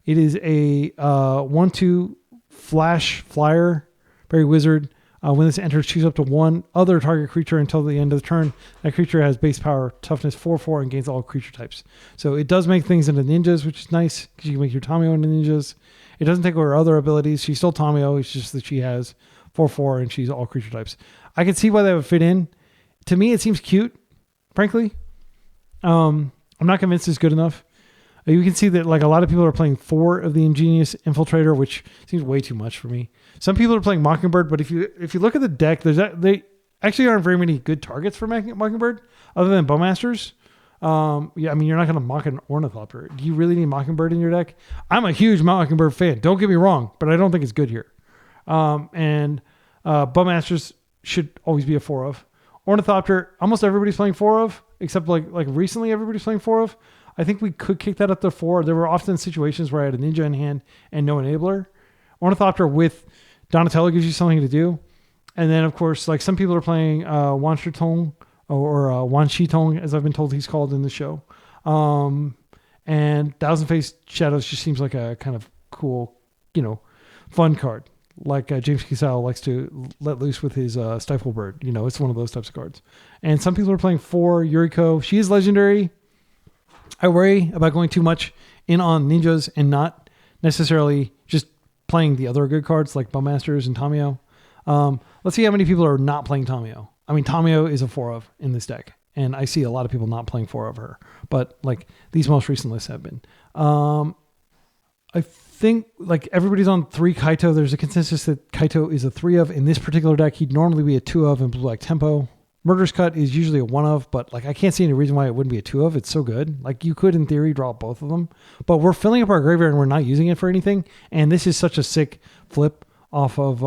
It is a 1/2 flash flyer, very wizard. When this enters, choose up to 1 other target creature until the end of the turn. That creature has base power, toughness 4/4, and gains all creature types. So it does make things into ninjas, which is nice, because you can make your Tamio into ninjas. It doesn't take away her other abilities. She's still Tamio. It's just that she has 4/4, and she's all creature types. I can see why that would fit in. To me, it seems cute, frankly. I'm not convinced it's good enough. You can see that like a lot of people are playing 4 of the Ingenious Infiltrator, which seems way too much for me. Some people are playing Mockingbird, but if you look at the deck, they actually aren't very many good targets for Mockingbird other than Bowmasters. Yeah, I mean, you're not going to mock an Ornithopter. Do you really need Mockingbird in your deck? I'm a huge Mockingbird fan. Don't get me wrong, but I don't think it's good here. And Bowmasters should always be a 4 of. Ornithopter, almost everybody's playing 4 of, except like recently everybody's playing 4 of. I think we could kick that up to 4. There were often situations where I had a ninja in hand and no enabler. Ornithopter with Donatello gives you something to do. And then, of course, like some people are playing Wan Shitong or Wan Shitong, as I've been told he's called in the show. And Thousand Face Shadows just seems like a kind of cool, fun card. Like James Kisao likes to let loose with his Stifle Bird. It's one of those types of cards. And some people are playing 4 Yuriko. She is legendary. I worry about going too much in on ninjas and not necessarily just playing the other good cards like Bowmasters and Tamio. Let's see how many people are not playing Tamio. I mean, Tamio is a 4 of in this deck, and I see a lot of people not playing 4 of her, but like these most recent lists have been. I think like everybody's on 3 Kaito. There's a consensus that Kaito is a 3 of in this particular deck. He'd normally be a 2 of in Blue Black Tempo. Murder's Cut is usually a 1 of, but like I can't see any reason why it wouldn't be a 2 of. It's so good. Like you could in theory draw both of them, but we're filling up our graveyard and we're not using it for anything. And this is such a sick flip off of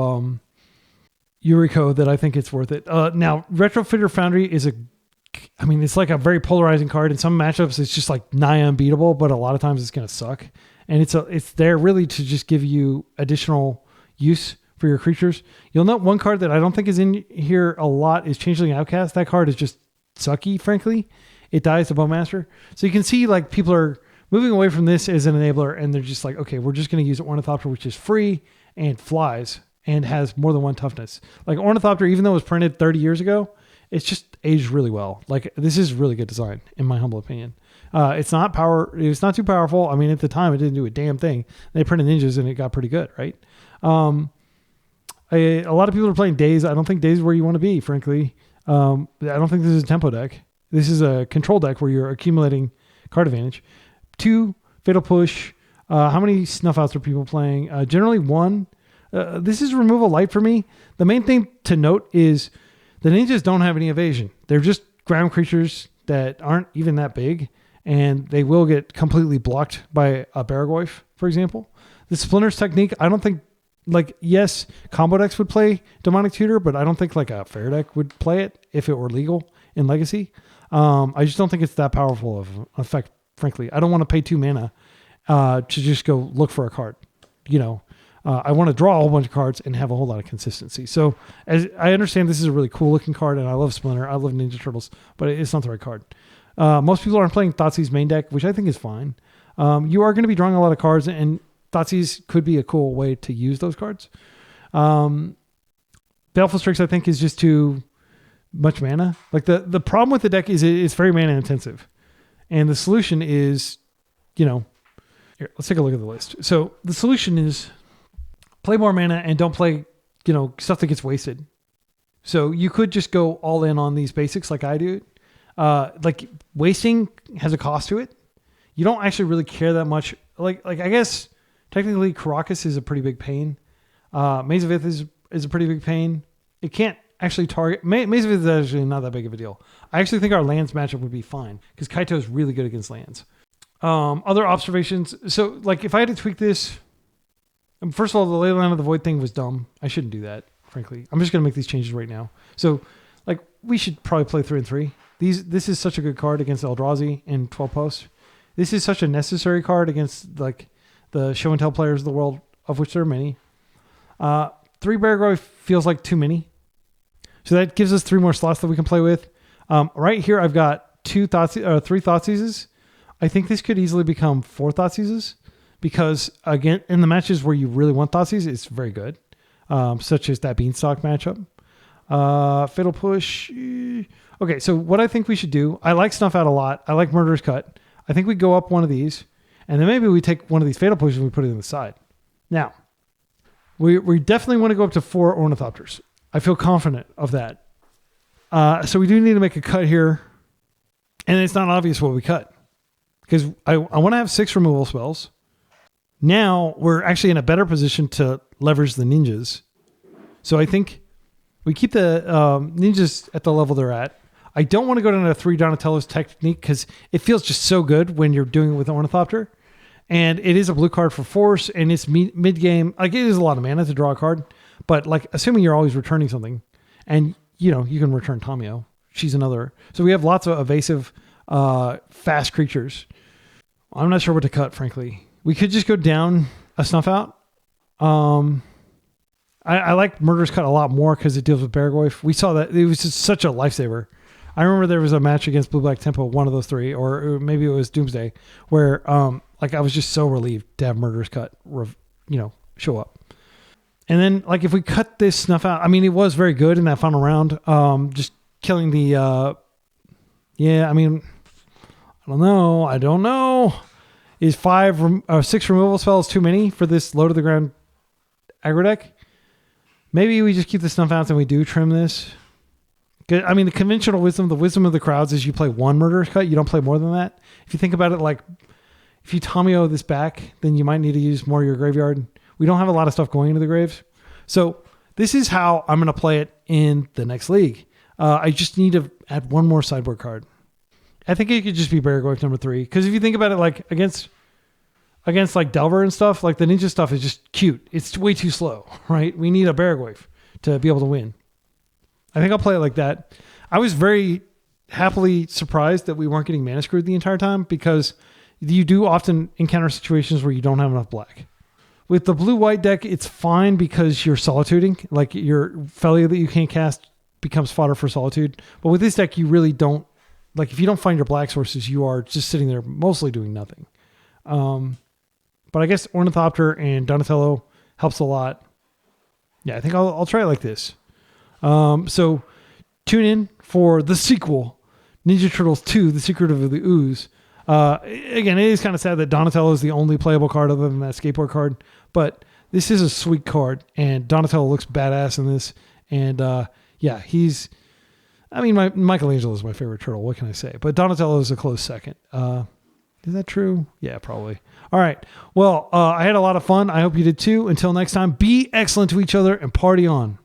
Yuriko that I think it's worth it. Now Retrofitter Foundry is it's like a very polarizing card. In some matchups, it's just like nigh unbeatable, but a lot of times it's going to suck. And it's there really to just give you additional use for your creatures. You'll note one card that I don't think is in here a lot is Changeling Outcast. That card is just sucky, frankly. It dies to Bowmaster. So you can see like people are moving away from this as an enabler, and they're just like, okay, we're just going to use Ornithopter, which is free and flies and has more than one toughness. Like Ornithopter, even though it was printed 30 years ago, it's just aged really well. Like this is really good design, in my humble opinion. It's not too powerful. I mean, at the time, it didn't do a damn thing. They printed ninjas, and it got pretty good, right? A lot of people are playing Daze. I don't think Daze is where you want to be, frankly. I don't think this is a tempo deck. This is a control deck where you're accumulating card advantage. 2, Fatal Push. How many snuff outs are people playing? Generally 1. This is removal light for me. The main thing to note is the ninjas don't have any evasion. They're just ground creatures that aren't even that big, and they will get completely blocked by a Baragoyf, for example. The Splinters technique, I don't think, like, yes, combo decks would play Demonic Tutor, but I don't think like a fair deck would play it if it were legal in Legacy. I just don't think it's that powerful of an effect, frankly. I don't want to pay 2 mana to just go look for a card. I want to draw a whole bunch of cards and have a whole lot of consistency. So as I understand, this is a really cool looking card, and I love Splinter. I love Ninja Turtles, but it's not the right card. Most people aren't playing Thoughtseiz's main deck, which I think is fine. You are going to be drawing a lot of cards, and Thoughtseize could be a cool way to use those cards. Baleful Strix, I think, is just too much mana. Like the problem with the deck is it's very mana intensive. And the solution is, here, let's take a look at the list. So the solution is play more mana and don't play, stuff that gets wasted. So you could just go all in on these basics like I do. Like wasting has a cost to it. You don't actually really care that much. Like I guess technically Karakas is a pretty big pain. Maze of Ith is a pretty big pain. It can't actually target. Maze of Ith is actually not that big of a deal. I actually think our lands matchup would be fine because Kaito is really good against lands. Other observations. So like if I had to tweak this, first of all, the Leyline of the Void thing was dumb. I shouldn't do that, frankly. I'm just going to make these changes right now. So like we should probably play 3 and 3. This is such a good card against Eldrazi in 12 posts. This is such a necessary card against like the show and tell players of the world, of which there are many. 3 Baragoy feels like too many. So that gives us 3 more slots that we can play with. Right here, I've got 3 Thoughtseizes. I think this could easily become 4 Thoughtseizes because, again, in the matches where you really want Thoughtseize, it's very good, such as that Beanstalk matchup. Fatal Push. Okay, so what I think we should do, I like Snuff Out a lot. I like Murderous Cut. I think we go up one of these, and then maybe we take one of these Fatal Pushes and we put it on the side. Now, we definitely want to go up to 4 Ornithopters. I feel confident of that. So we do need to make a cut here, and it's not obvious what we cut because I want to have 6 removal spells. Now we're actually in a better position to leverage the ninjas. So I think we keep the ninjas at the level they're at. I don't want to go down to 3 Donatello's technique because it feels just so good when you're doing it with Ornithopter. And it is a blue card for force, and it's mid-game. Like, it is a lot of mana to draw a card. But, like, assuming you're always returning something, and, you can return Tamio. She's another. So we have lots of evasive, fast creatures. I'm not sure what to cut, frankly. We could just go down a Snuff Out. I like Murderous Cut a lot more because it deals with Baragoyf. We saw that. It was just such a lifesaver. I remember there was a match against Blue Black Tempo, one of those 3, or maybe it was Doomsday, where I was just so relieved to have Murderous Cut, show up. And then like if we cut this Snuff Out, I mean, it was very good in that final round. Just killing the, I don't know. Is 6 removal spells too many for this low to the ground aggro deck? Maybe we just keep the Snuff Outs and we do trim this. I mean, the conventional wisdom, the wisdom of the crowds is you play 1 Murderous Cut. You don't play more than that. If you think about it, like if you Tamio this back, then you might need to use more of your graveyard. We don't have a lot of stuff going into the graves. So this is how I'm going to play it in the next league. I just need to add 1 more sideboard card. I think it could just be Baragoyf number 3. Because if you think about it, like against like Delver and stuff, like the ninja stuff is just cute. It's way too slow, right? We need a Baragoyf to be able to win. I think I'll play it like that. I was very happily surprised that we weren't getting mana screwed the entire time because you do often encounter situations where you don't have enough black. With the blue-white deck, it's fine because you're solituding. Like your Felia that you can't cast becomes fodder for Solitude. But with this deck, you really don't, like, if you don't find your black sources, you are just sitting there mostly doing nothing. But I guess Ornithopter and Donatello helps a lot. Yeah, I think I'll try it like this. So tune in for the sequel, Ninja Turtles 2, The Secret of the Ooze. Again, it is kind of sad that Donatello is the only playable card other than that skateboard card, but this is a sweet card, and Donatello looks badass in this. And yeah, Michelangelo is my favorite turtle. What can I say? But Donatello is a close second. Is that true? Yeah, probably. All right. Well, I had a lot of fun. I hope you did too. Until next time, be excellent to each other and party on.